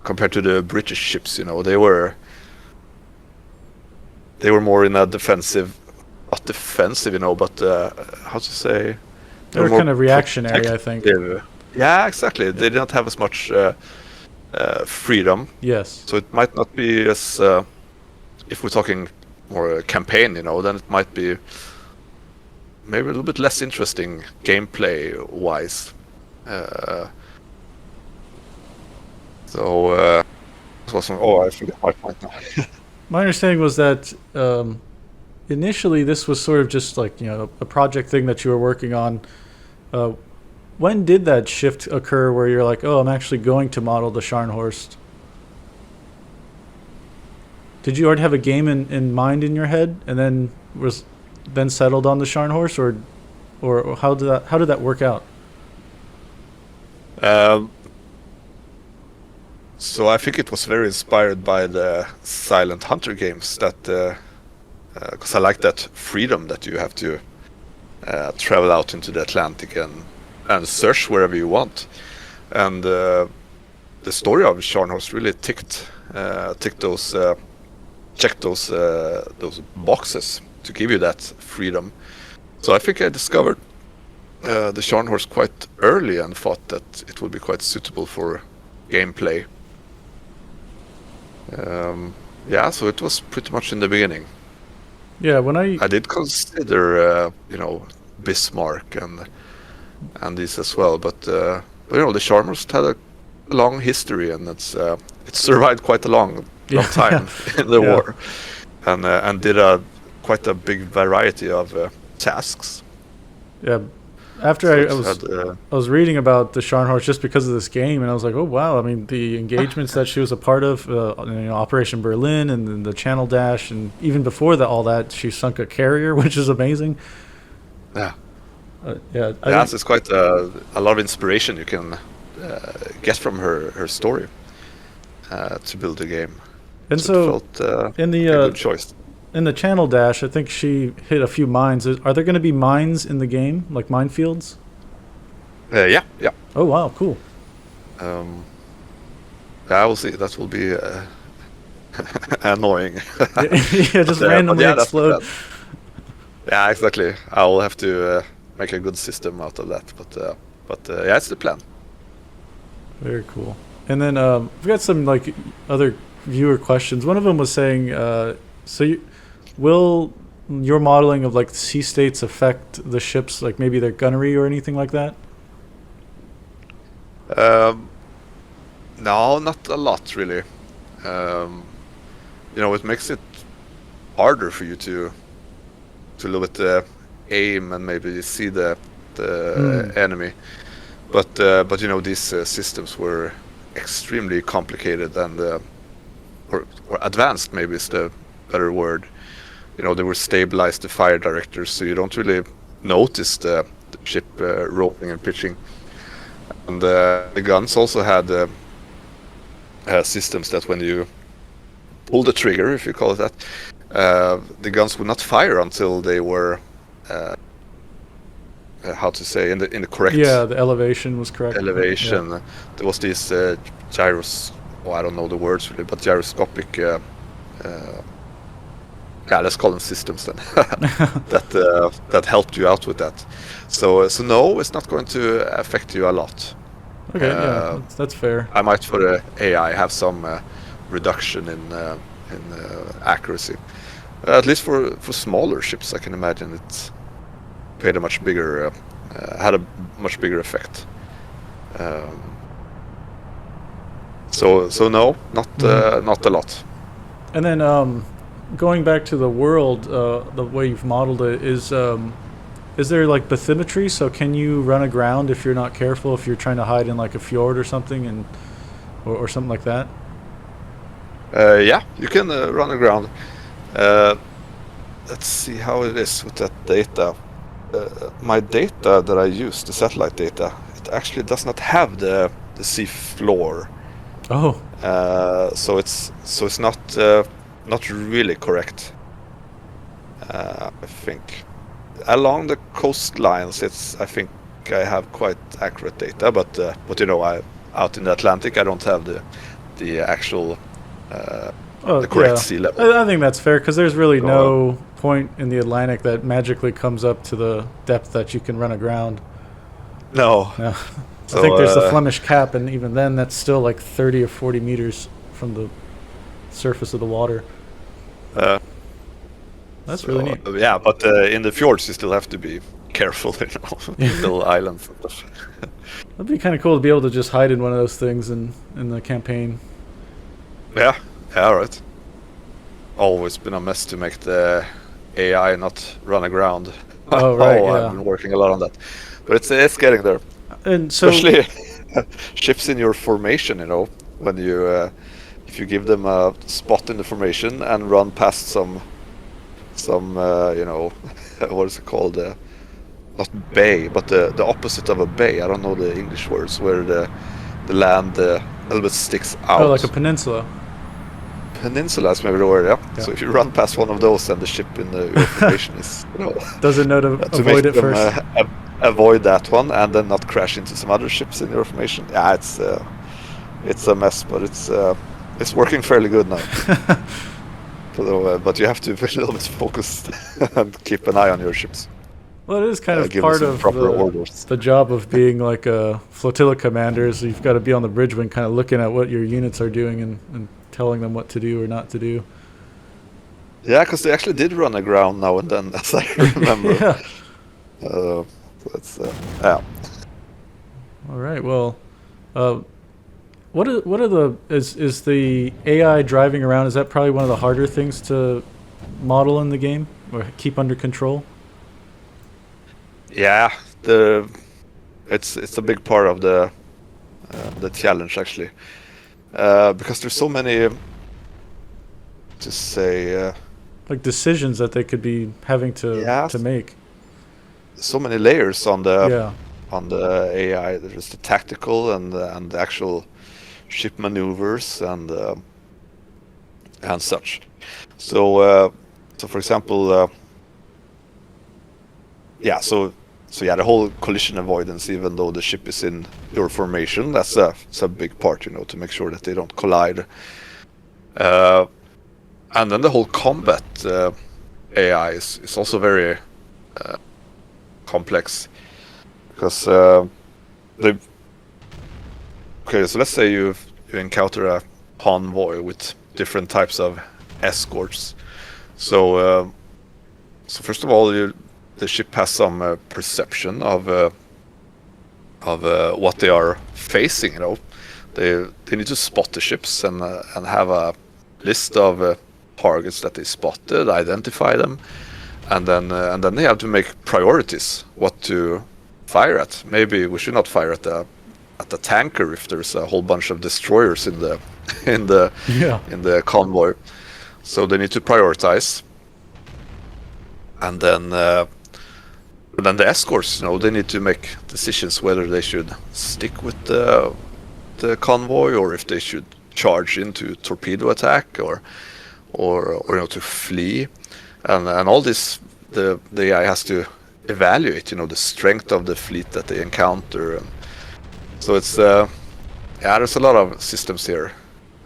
compared to the British ships. They were more in a defensive, not defensive, but how to say? They were kind of reactionary, protective. I think. Yeah, exactly. They did not have as much freedom. Yes. So it might not be as, if we're talking more campaign, then it might be maybe a little bit less interesting gameplay-wise. I forgot my point now. My understanding was that initially this was sort of just like, a project thing that you were working on. When did that shift occur where you're like, oh, I'm actually going to model the Scharnhorst? Did you already have a game in mind in your head, and then settled on the Scharnhorst, or how did that work out? So I think it was very inspired by the Silent Hunter games, that because I like that freedom that you have to travel out into the Atlantic and search wherever you want, and the story of Scharnhorst really ticked those. Check those boxes to give you that freedom. So I think I discovered the Scharnhorst quite early and thought that it would be quite suitable for gameplay. So it was pretty much in the beginning. Yeah, when I did consider Bismarck and these as well, but the Scharnhorst had a long history, and it survived quite a long time in the war, and did quite a big variety of tasks. Yeah, after I was reading about the Scharnhorst just because of this game, and I was like, oh wow! I mean, the engagements that she was a part of, Operation Berlin, and then the Channel Dash, and even before all that, she sunk a carrier, which is amazing. Yeah. Yeah. It's quite a lot of inspiration you can get from her story to build the game. And So so, it felt in a good choice. the channel dash, I think she hit a few mines. Are there going to be mines in the game, like minefields? Yeah, yeah. Oh wow, cool. I will see. That will be annoying. Yeah, just But randomly yeah, that's the explode. plan. Yeah, exactly. I will have to make a good system out of that. But yeah, it's the plan. Very cool. And then we've got some like other viewer questions. One of them was saying, will your modeling of like sea states affect the ships, like maybe their gunnery or anything like that? No, not a lot really. It makes it harder for you to look at the aim and maybe see the enemy. But these systems were extremely complicated and or advanced, maybe is the better word. They were stabilized the fire directors, so you don't really notice the ship rolling and pitching. And the guns also had systems that when you pull the trigger, if you call it that, the guns would not fire until they were how to say in the correct The elevation was correct. elevation. Yeah. There was these gyros. Oh, I don't know the words really, but gyroscopic. Let's call them systems then. that helped you out with that. So no, it's not going to affect you a lot. Okay, that's fair. I might for the AI have some reduction in accuracy. At least for smaller ships, I can imagine it had a much bigger effect. So no, not a lot. And then going back to the world, the way you've modeled it is there like bathymetry? So can you run aground if you're not careful? If you're trying to hide in like a fjord or something, or something like that? Yeah, you can run aground. Let's see how it is with that data. My data that I use, the satellite data, it actually does not have the sea floor. Oh. So it's not really correct. I think along the coastlines, I think I have quite accurate data, but I out in the Atlantic, I don't have the actual the correct sea level. I think that's fair because there's really no point in the Atlantic that magically comes up to the depth that you can run aground. No. I So, think there's the Flemish Cap, and even then, that's still like 30 or 40 meters from the surface of the water. That's really neat. Yeah, but in the fjords, you still have to be careful, little islands. That'd be kind of cool to be able to just hide in one of those things in the campaign. Yeah, right. Always been a mess to make the AI not run aground. Oh, right, yeah. I've been working a lot on that, but it's getting there. And so, especially ships in your formation, when you if you give them a spot in the formation and run past some what is it called, not bay, but the opposite of a bay, I don't know the English words, where the land a little bit sticks out. Oh, like a peninsula. Peninsula is maybe the word, yeah. So if you run past one of those and the ship in your formation is doesn't know to avoid it first. Avoid that one and then not crash into some other ships in your formation. Yeah, it's a mess, but it's working fairly good now. But you have to be a little bit focused and keep an eye on your ships. Well, it is kind of give part them of proper orders. the job of being like a flotilla commander. So you've got to be on the bridge when kind of looking at what your units are doing and telling them what to do or not to do. Yeah, because they actually did run aground now and then, as I remember. Yeah. Yeah. All right. Well, is the AI driving around? Is that probably one of the harder things to model in the game or keep under control? Yeah, it's a big part of the challenge actually, because there's so many to say like decisions that they could be having to make. So many layers on the on the AI. There's the tactical and the actual ship maneuvers and such. So for example, the whole collision avoidance, even though the ship is in your formation, that's a big part, to make sure that they don't collide. And then the whole combat AI is also very complex, because so let's say you encounter a convoy with different types of escorts. So first of all, the ship has some perception of what they are facing. They need to spot the ships and have a list of targets that they spotted, identify them, and then they have to make priorities what to fire at. Maybe we should not fire at the tanker if there's a whole bunch of destroyers in the convoy. So they need to prioritize, and then the escorts, they need to make decisions whether they should stick with the convoy or if they should charge into torpedo attack or to flee, and all this the AI has to evaluate the strength of the fleet that they encounter, and so it's there's a lot of systems here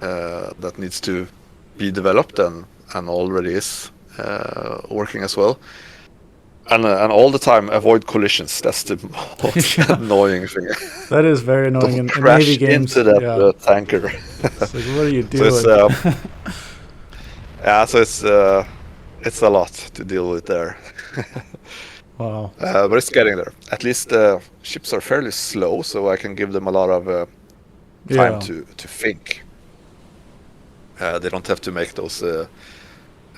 that needs to be developed and already is working as well. And all the time avoid collisions. That's the most annoying thing. That is very annoying in crash Navy games. Into that tanker. It's like, what are you doing? So it's a lot to deal with there. Wow. But it's getting there. At least ships are fairly slow, so I can give them a lot of time to think. They don't have to make those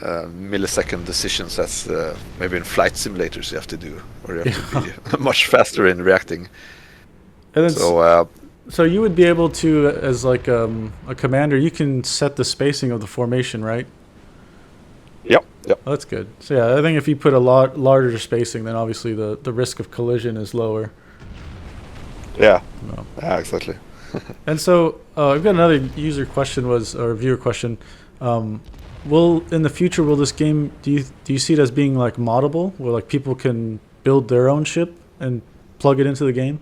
millisecond decisions as maybe in flight simulators you have to do, or you have to be much faster in reacting. And then so you would be able to, as like a commander, you can set the spacing of the formation, right? Yep. Oh, that's good. So yeah, I think if you put a lot larger spacing, then obviously the risk of collision is lower. Yeah, exactly. And so I've got another user question or viewer question. In the future, will this game, do you see it as being like moddable, where like people can build their own ship and plug it into the game?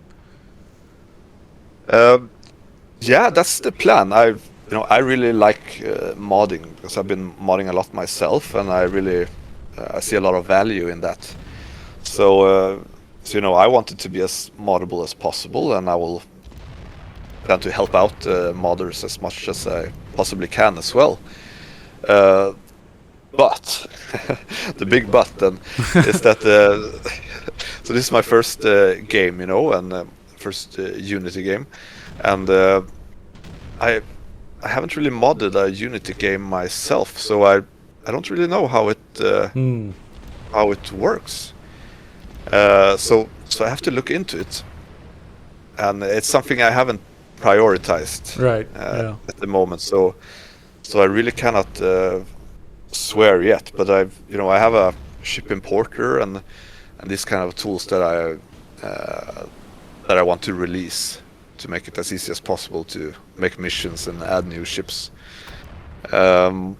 Yeah, that's the plan. I really like modding, because I've been modding a lot myself, and I really I see a lot of value in that. So I want it to be as moddable as possible, and I will plan to help out modders as much as I possibly can as well. But the big but then is that so this is my first game, and first Unity game, and I haven't really modded a Unity game myself, so I don't really know how it works. So I have to look into it, and it's something I haven't prioritized at the moment. So I really cannot swear yet, but I have a ship importer and these kind of tools that I want to release to make it as easy as possible to make missions and add new ships. I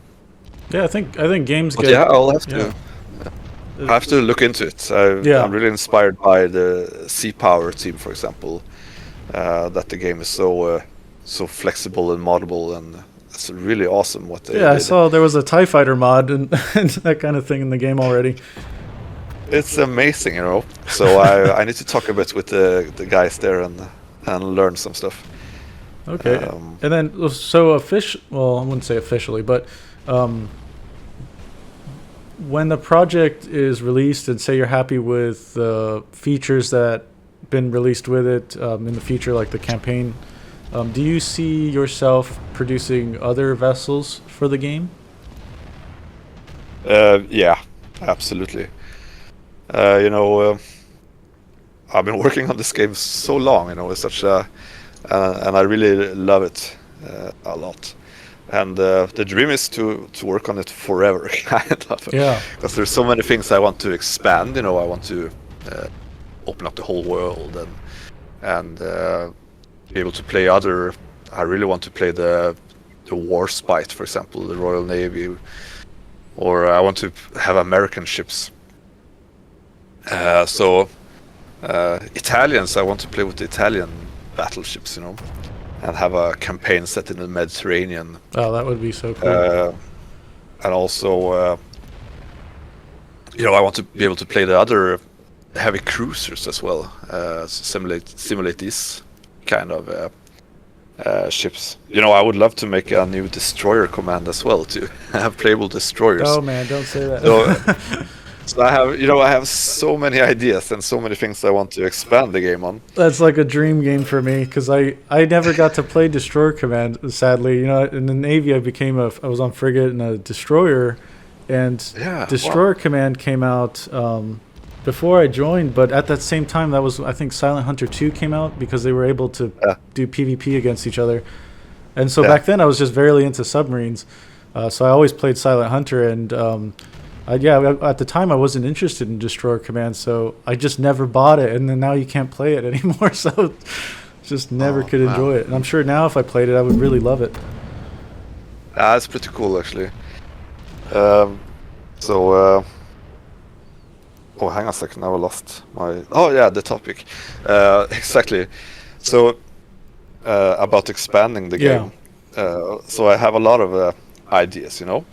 think games get. Yeah, I'll have to. I have to look into it. I'm really inspired by the Sea Power team, for example. That the game is so flexible and moddable, and it's really awesome what they did. I saw there was a TIE Fighter mod and that kind of thing in the game already. It's amazing, So I need to talk a bit with the guys there and learn some stuff. Okay. And then, so well, I wouldn't say officially, but when the project is released and say you're happy with the features that been released with it in the future, like the campaign, do you see yourself producing other vessels for the game? Yeah, absolutely. I've been working on this game so long, it's such a and I really love it a lot. And the dream is to work on it forever, kind of. Yeah. Because there's so many things I want to expand. I want to open up the whole world and be able to play other. I really want to play the Warspite, for example, the Royal Navy, or I want to have American ships. So Italians, I want to play with the Italian battleships, you know, and have a campaign set in the Mediterranean. Oh, that would be so cool. And also, you know, I want to be able to play the other heavy cruisers as well, simulate these kind of ships. You know, I would love to make a new destroyer command as well, to have playable destroyers. Oh man, don't say that. So I have so many ideas and so many things I want to expand the game on. That's like a dream game for me, because I never got to play Destroyer Command, sadly. You know, in the Navy I was on frigate and a destroyer, and Destroyer Command came out before I joined, but at that same time, that was, I think, Silent Hunter 2 came out, because they were able to do PvP against each other. And so back then I was just very into submarines, so I always played Silent Hunter, and at the time I wasn't interested in Destroyer Command, so I just never bought it, and then now you can't play it anymore, so just never could enjoy it. And I'm sure now if I played it, I would really love it. It's pretty cool, actually. Hang on a second, now I lost my... Oh yeah, the topic. Exactly. So, about expanding the game. So I have a lot of ideas, you know.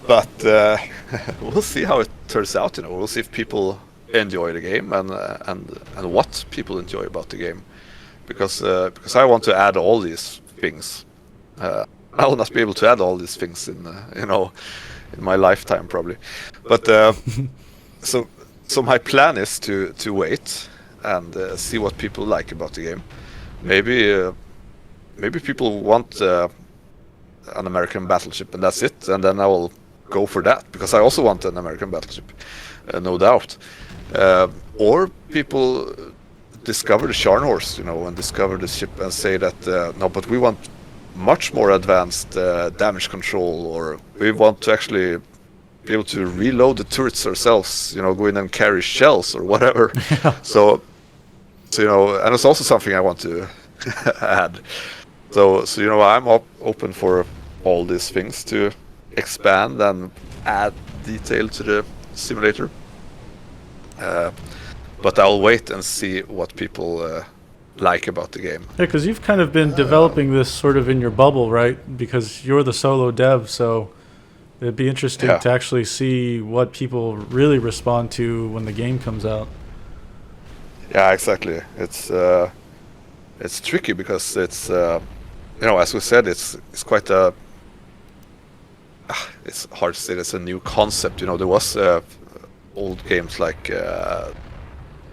But we'll see how it turns out, you know. We'll see if people enjoy the game and what people enjoy about the game. Because I want to add all these things. I will not be able to add all these things in my lifetime probably. But so my plan is to wait and see what people like about the game. Maybe people want an American battleship and that's it, and then I will go for that, because I also want an American battleship, no doubt. Or people discover the Scharnhorst, you know, and discover the ship and say that no, but we want much more advanced damage control, or we want to actually be able to reload the turrets ourselves, you know, go in and carry shells or whatever. So you know, and it's also something I want to add. So you know, I'm open for all these things to expand and add detail to the simulator. But I'll wait and see what people like about the game. Yeah, because you've kind of been developing this sort of in your bubble, right? Because you're the solo dev, so it'd be interesting to actually see what people really respond to when the game comes out. Yeah, exactly. It's tricky because it's you know, as we said, it's quite a... It's hard to say it's a new concept. You know, there was old games like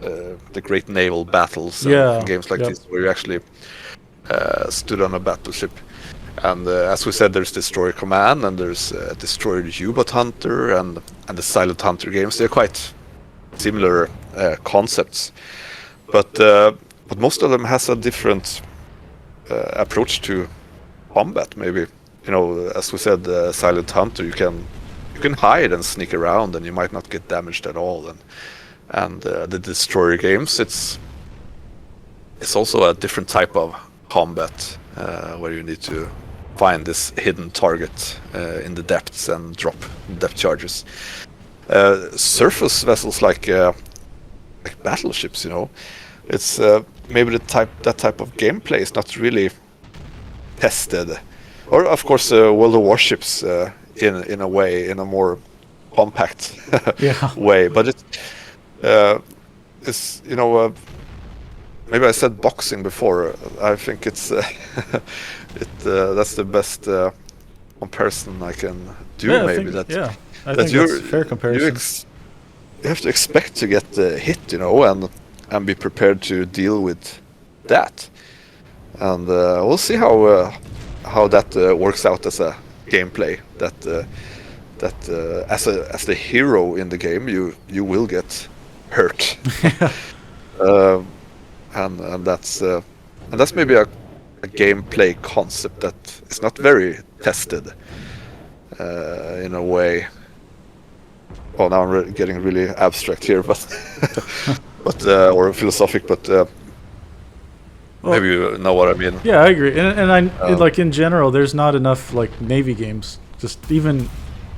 the Great Naval Battles, and games like this where you actually stood on a battleship. And as we said, there's Destroyer Command, and there's Destroyer U-Boat Hunter, and the Silent Hunter games. They're quite similar concepts, but most of them has a different approach to combat. Maybe, you know, as we said, Silent Hunter, you can hide and sneak around, and you might not get damaged at all. And the Destroyer games, it's also a different type of combat where you need to find this hidden target in the depths and drop depth charges. Surface vessels like battleships, you know, it's maybe that type of gameplay is not really tested. Or of course, World of Warships in a way, in a more compact way. But it's you know, maybe I said boxing before. I think it's that's the best comparison I can do. Yeah, maybe I think that's a fair comparison. You have to expect to get hit, you know, and be prepared to deal with that. And we'll see how that works out as a gameplay. That as the hero in the game, you will get hurt. And that's maybe a gameplay concept that is not very tested in a way. Well, now I'm getting really abstract here, but but or philosophic, but Well, maybe you know what I mean. yeah, I agree. And Um, like in general, there's not enough like Navy games. Just even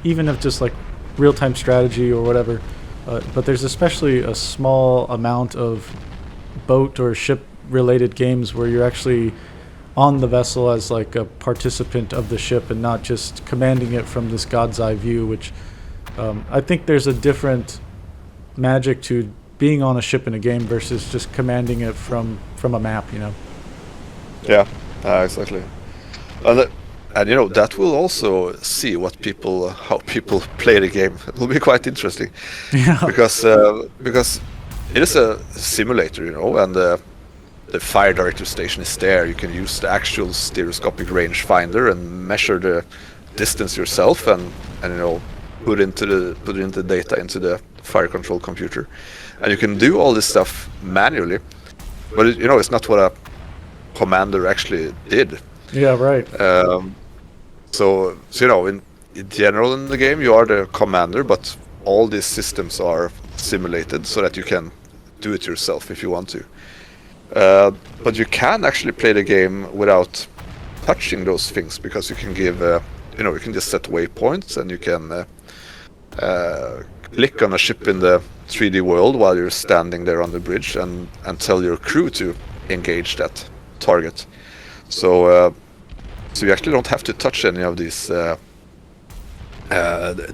if just like real time strategy or whatever. But there's especially a small amount of boat or ship related games where you're actually on the vessel as like a participant of the ship and not just commanding it from this God's eye view, which I think there's a different magic to being on a ship in a game versus just commanding it from a map, you know. yeah, exactly. And, and you know that will also see what people how people play the game. It will be quite interesting Yeah. because it is a simulator, you know, and the fire director station is there. You can use the actual stereoscopic rangefinder and measure the distance yourself, and you know put in the data into the fire control computer, and you can do all this stuff manually. But you know it's not what a commander actually did. Yeah, right. So you know in general in the game you are the commander, but all these systems are simulated so that you can do it yourself if you want to. But you can actually play the game without touching those things because you can give, you know, you can just set waypoints and you can click on a ship in the 3D world while you're standing there on the bridge and tell your crew to engage that target. So, so you actually don't have to touch any of these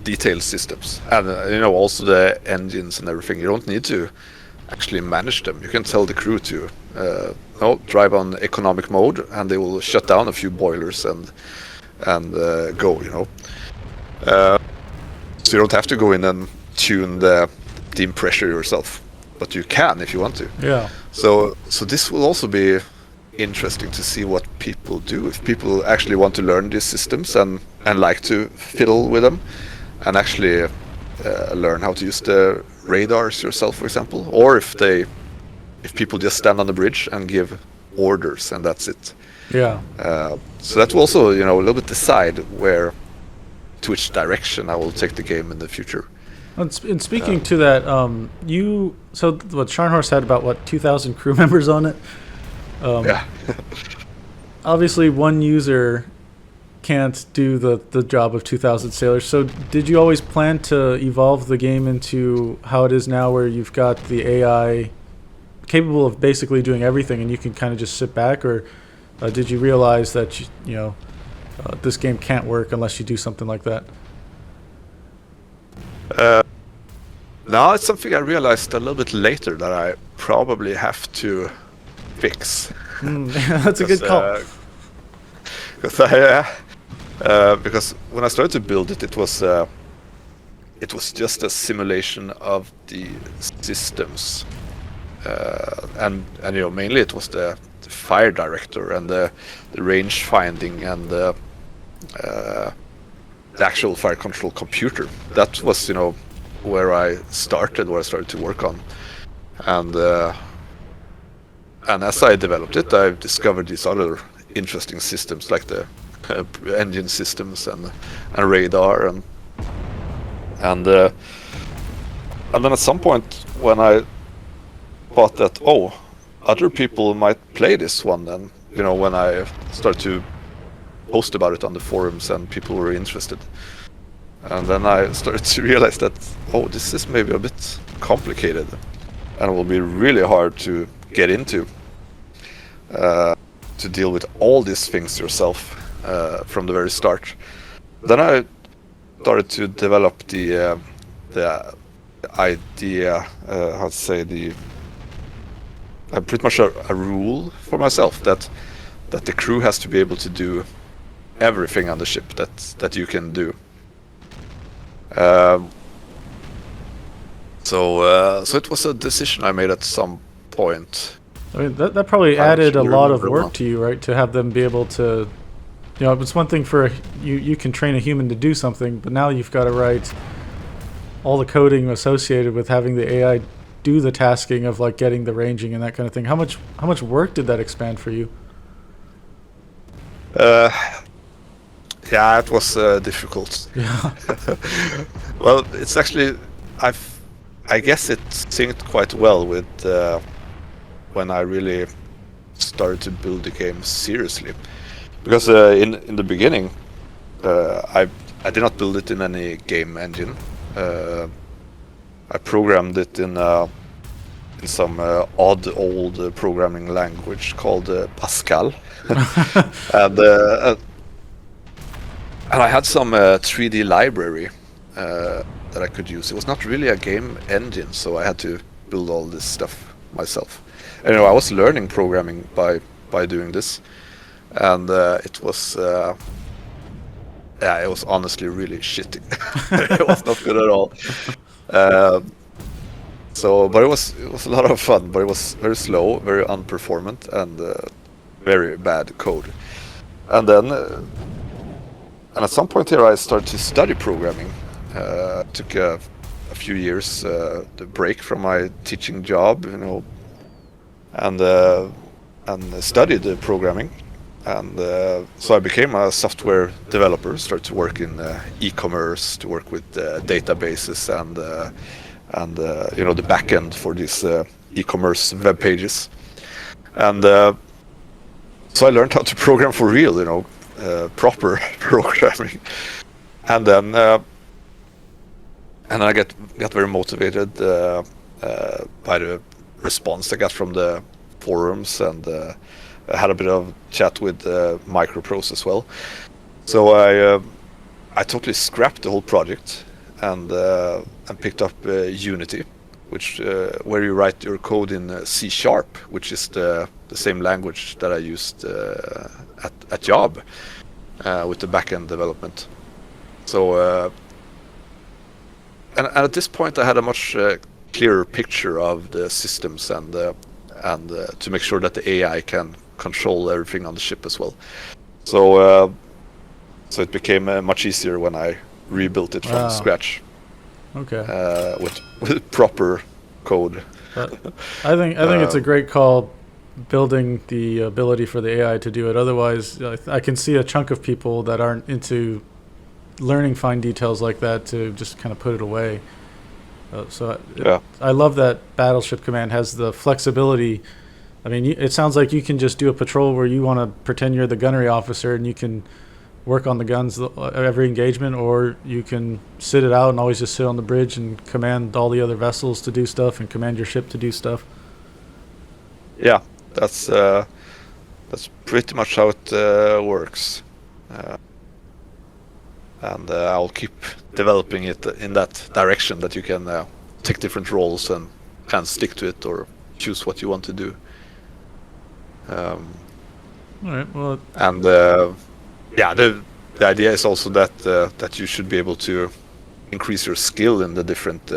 detailed systems, and you know also the engines and everything. You don't need to actually manage them. You can tell the crew to no, drive on economic mode, and they will shut down a few boilers and go. You know, so you don't have to go in and tune the steam pressure yourself, but you can if you want to. Yeah. So this will also be interesting to see what people do if people actually want to learn these systems and like to fiddle with them and actually learn how to use the radars yourself, for example, or if people just stand on the bridge and give orders and that's it. Yeah. So that will also, you know, a little bit decide to which direction I will take the game in the future. And speaking to that, what Scharnhorst had about 2,000 crew members on it. Yeah. Obviously, one user can't do the job of 2,000 sailors. So, did you always plan to evolve the game into how it is now, where you've got the AI capable of basically doing everything, and you can kind of just sit back, or did you realize that this game can't work unless you do something like that? Now it's something I realized a little bit later that I probably have to fix. That's a good call. Because when I started to build it, it was just a simulation of the systems, and you know mainly it was the fire director and the range finding and the actual fire control computer. That was where I started to work on, and as I developed it, I discovered these other interesting systems like the engine systems and radar and then at some point when I thought that other people might play this one, and when I started to post about it on the forums and people were interested, and then I started to realize that this is maybe a bit complicated and will be really hard to get into, to deal with all these things yourself from the very start. Then I started to develop the idea, pretty much a rule for myself that the crew has to be able to do everything on the ship that you can do. So it was a decision I made at some point. I mean, that probably added a lot of work to you, right? To have them be able to, it's one thing for you can train a human to do something, but now you've got to write all the coding associated with having the AI do the tasking of like getting the ranging and that kind of thing. How much work did that expand for you? Yeah, it was difficult. Yeah. Well, it's actually I I guess it synced quite well with when I really started to build the game seriously. Because in the beginning, I did not build it in any game engine. I programmed it in some odd old programming language called Pascal, and I had some 3D library that I could use. It was not really a game engine, so I had to build all this stuff myself. And, I was learning programming by doing this, and it was honestly really shitty. It was not good at all. But it was a lot of fun. But it was very slow, very unperformant, and very bad code. And then, and at some point here, I started to study programming. Took a few years the break from my teaching job, and studied programming. And so I became a software developer, started to work in e-commerce, to work with databases and the backend for these e-commerce web pages. And so I learned how to program for real, proper programming. And then I got very motivated by the response I got from the forums, and I had a bit of chat with Microprose as well. So I totally scrapped the whole project and picked up Unity, which where you write your code in C#, which is the same language that I used at Job with the backend development. So and at this point I had a much clearer picture of the systems and to make sure that the AI can control everything on the ship as well. So it became much easier when I rebuilt it from scratch. Okay. With proper code. I think it's a great call, building the ability for the AI to do it. Otherwise, I can see a chunk of people that aren't into learning fine details like that to just kind of put it away. I love that Battleship Command has the flexibility. I mean, it sounds like you can just do a patrol where you want to pretend you're the gunnery officer and you can work on the guns every engagement, or you can sit it out and always just sit on the bridge and command all the other vessels to do stuff and command your ship to do stuff. Yeah, that's pretty much how it works. And I'll keep developing it in that direction, that you can take different roles and kind of stick to it or choose what you want to do. All right. Well. And the idea is also that you should be able to increase your skill in the different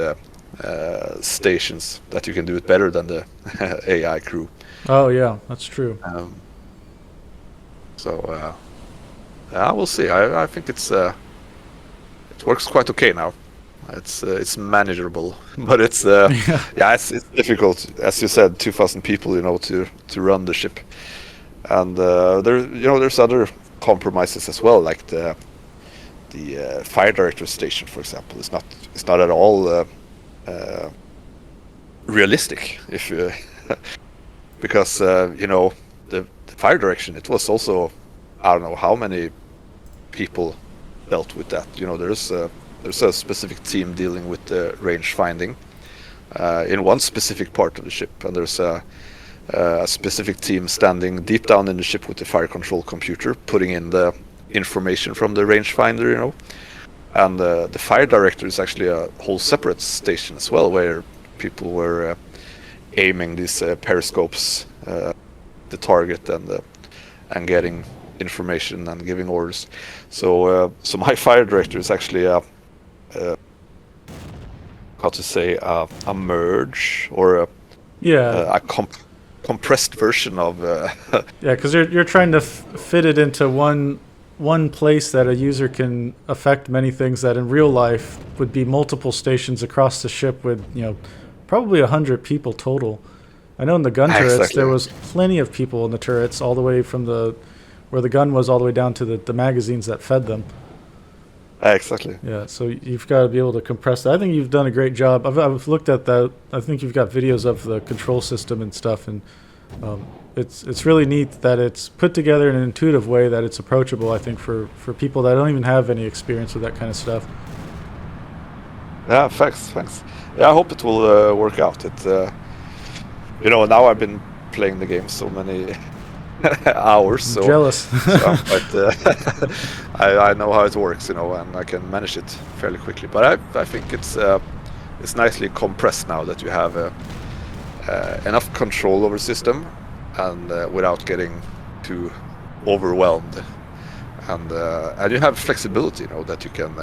stations, that you can do it better than the AI crew. Oh yeah, that's true. We'll see. I think it works quite okay now. It's manageable, but it's it's difficult, as you said, 2,000 people, to run the ship, and there's other compromises as well, like the fire director station, for example. It's not at all realistic, if you because the fire direction, it was also, I don't know how many people dealt with that. There's a specific team dealing with the range finding in one specific part of the ship, and there's a specific team standing deep down in the ship with the fire control computer, putting in the information from the rangefinder, and the fire director is actually a whole separate station as well, where people were aiming these periscopes the target and getting information and giving orders. So my fire director is actually a merge, or a compressed version of because you're trying to fit it into one place that a user can affect many things that in real life would be multiple stations across the ship with probably 100 people total. I know in the gun turrets there was plenty of people in the turrets, all the way from where the gun was all the way down to the magazines that fed them. Exactly. Yeah, so you've got to be able to compress that. I think you've done a great job. I've looked at that. I think you've got videos of the control system and stuff, and it's really neat that it's put together in an intuitive way that it's approachable. I think for people that don't even have any experience with that kind of stuff. Yeah, thanks. Yeah, I hope it will work out. Now I've been playing the game so many hours, so Jealous. I'm quite, I know how it works, and I can manage it fairly quickly. But I think it's nicely compressed now that you have enough control over the system, and without getting too overwhelmed, and you have flexibility, that you can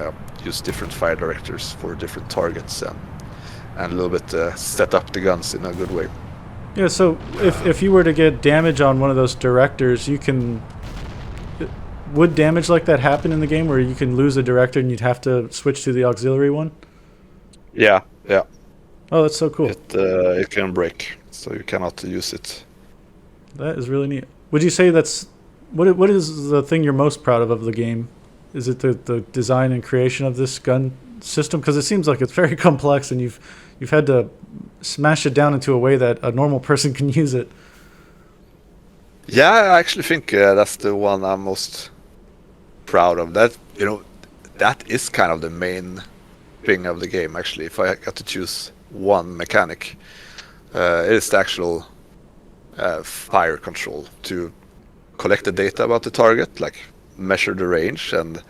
use different fire directors for different targets, and a little bit set up the guns in a good way. Yeah, so if you were to get damage on one of those directors, would damage like that happen in the game where you can lose a director and you'd have to switch to the auxiliary one? Yeah. Oh, that's so cool. It can break, so you cannot use it. That is really neat. Would you say that's what is the thing you're most proud of the game? Is it the design and creation of this gun system? Because it seems like it's very complex, and you've had to smash it down into a way that a normal person can use it. Yeah, I actually think that's the one I'm most proud of. That is kind of the main thing of the game, actually. If I got to choose one mechanic, it is the actual fire control, to collect the data about the target, like measure the range, and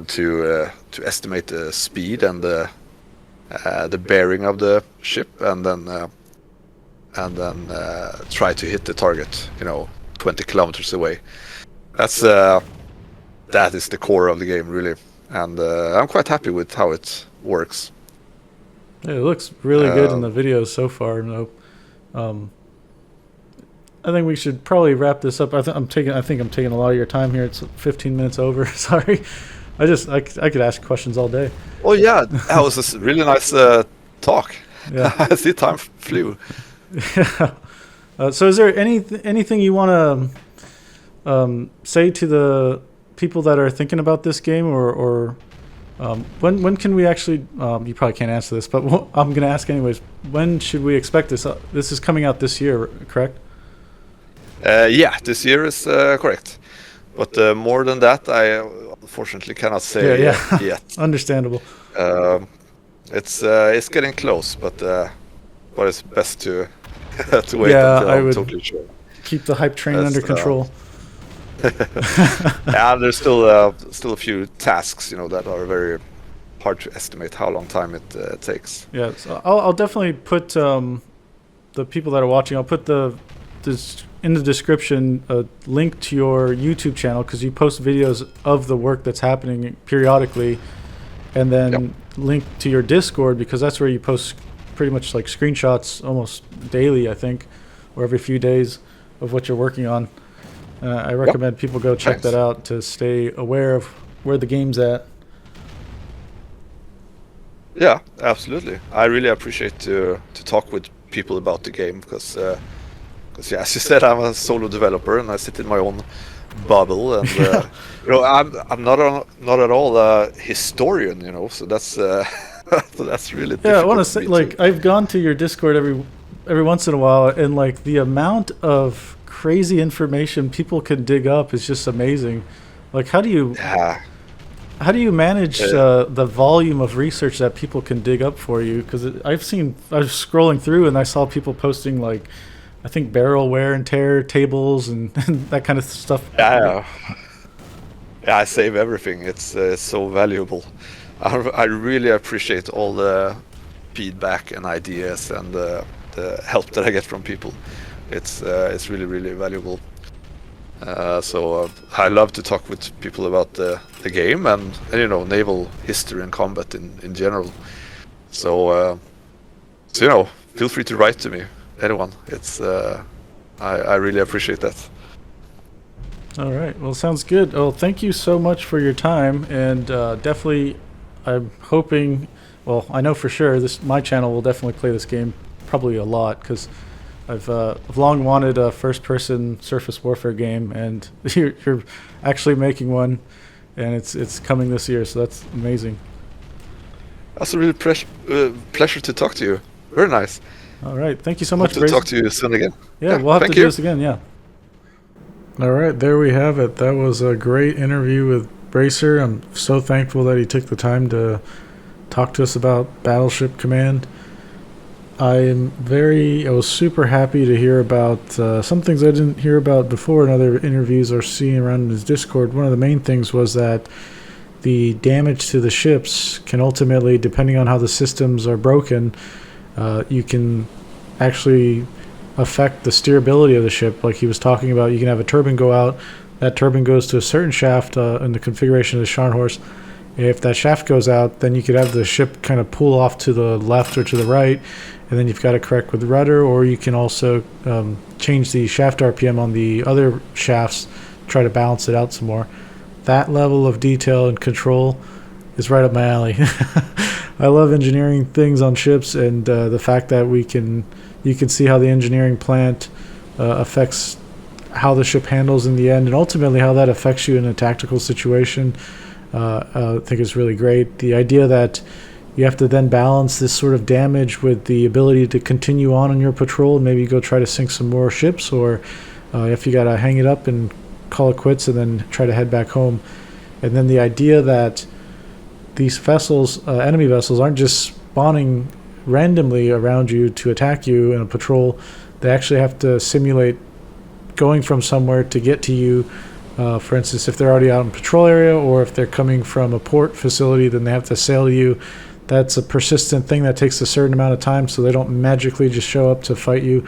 to estimate the speed and the bearing of the ship, and then try to hit the target 20 kilometers away. That is the core of the game, really, and I'm quite happy with how it works. Yeah, it looks really good in the videos so far. No, I think we should probably wrap this up. I think I'm taking a lot of your time here. It's 15 minutes over. Sorry. I could ask questions all day. Oh yeah, that was a really nice talk. Yeah. I see time flew. Yeah. So is there anything you want to say to the people that are thinking about this game, or when can we actually? You probably can't answer this, but I'm going to ask anyways. When should we expect this? This is coming out this year, correct? Yeah, this year is correct. But more than that, I unfortunately cannot say yet. Understandable. It's getting close, but it's best to wait until I'm totally sure. Keep the hype train under control. And there's still a few tasks, that are very hard to estimate how long time it takes. Yeah, so I'll definitely put the people that are watching. I'll put in the description a link to your YouTube channel, because you post videos of the work that's happening periodically, and then link to your Discord, because that's where you post pretty much like screenshots almost daily, I think, or every few days, of what you're working on. I recommend people go check that out to stay aware of where the game's at. Yeah, absolutely. I really appreciate to talk with people about the game, because yeah, as you said, I'm a solo developer and I sit in my own bubble, and I'm not at all a historian, so that's so that's really difficult. Yeah, I want to say, like, I've gone to your Discord every once in a while, and like the amount of crazy information people can dig up is just amazing. Like, how do you manage the volume of research that people can dig up for you? Because I was scrolling through and I saw people posting, like, I think barrel wear and tear tables and that kind of stuff. Yeah, I save everything. It's so valuable. I really appreciate all the feedback and ideas and the help that I get from people. It's really, really valuable. So I love to talk with people about the game and naval history and combat in general. So feel free to write to me, anyone. It's I really appreciate that. All right, well, sounds good. Well, thank you so much for your time, and definitely I'm hoping, well, I know for sure my channel will definitely play this game probably a lot, because I've long wanted a first-person surface warfare game, and you're actually making one, and it's coming this year, so that's amazing. That's a really pleasure to talk to you. Very nice. All right, thank you so Hope much, to Bracer. talk to you soon again. Yeah, we'll have to thank do you. this again. Yeah. All right, there we have it. That was a great interview with Bracer. I'm so thankful that he took the time to talk to us about Battleship Command. I was super happy to hear about some things I didn't hear about before in other interviews or seeing around in his Discord. One of the main things was that the damage to the ships can ultimately, depending on how the systems are broken, you can actually affect the steerability of the ship. Like he was talking about, you can have a turbine go out. That turbine goes to a certain shaft in the configuration of the Scharnhorst. If that shaft goes out, then you could have the ship kind of pull off to the left or to the right, and then you've got to correct with the rudder, or you can also change the shaft RPM on the other shafts, try to balance it out some more. That level of detail and control is right up my alley. I love engineering things on ships, and the fact that you can see how the engineering plant affects how the ship handles in the end, and ultimately how that affects you in a tactical situation. I think is really great. The idea that you have to then balance this sort of damage with the ability to continue on your patrol and maybe go try to sink some more ships, or if you got to hang it up and call it quits and then try to head back home. And then the idea that these vessels, enemy vessels, aren't just spawning randomly around you to attack you in a patrol. They actually have to simulate going from somewhere to get to you. For instance, if they're already out in patrol area, or if they're coming from a port facility, then they have to sail to you. That's a persistent thing that takes a certain amount of time, so they don't magically just show up to fight you.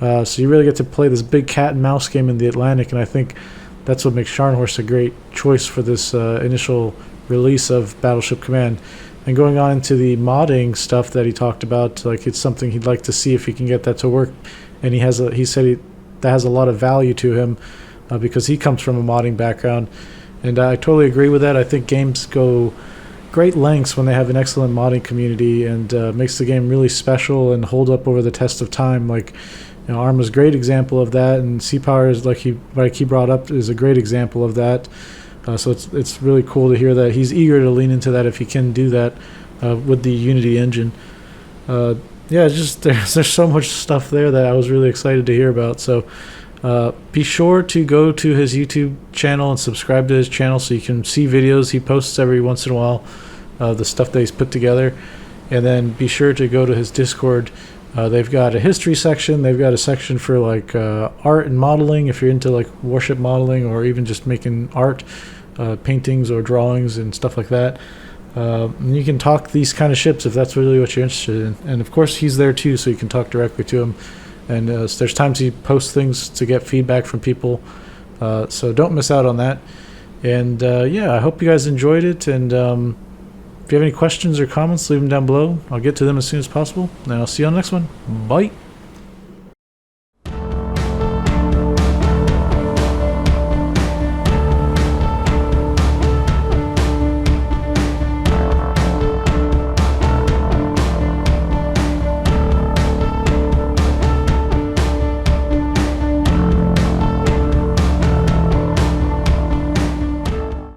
So you really get to play this big cat and mouse game in the Atlantic, and I think that's what makes Scharnhorst a great choice for this initial release of Battleship Command. And going on into the modding stuff that he talked about, like it's something he'd like to see if he can get that to work. And he said that has a lot of value to him because he comes from a modding background. And I totally agree with that. I think games go great lengths when they have an excellent modding community, and makes the game really special and hold up over the test of time. Like, Arma's a great example of that, and Sea Power is like he brought up is a great example of that. So it's really cool to hear that he's eager to lean into that if he can do that with the Unity engine. Yeah, it's just there's so much stuff there that I was really excited to hear about. So be sure to go to his YouTube channel and subscribe to his channel so you can see videos he posts every once in a while, the stuff that he's put together. And then be sure to go to his Discord. They've got a history section. They've got a section for like art and modeling if you're into like warship modeling or even just making art, paintings or drawings and stuff like that. And you can talk these kind of ships if that's really what you're interested in. And of course he's there too, so you can talk directly to him. And so there's times he posts things to get feedback from people. So don't miss out on that. And yeah, I hope you guys enjoyed it. And if you have any questions or comments, leave them down below. I'll get to them as soon as possible. And I'll see you on the next one. Bye.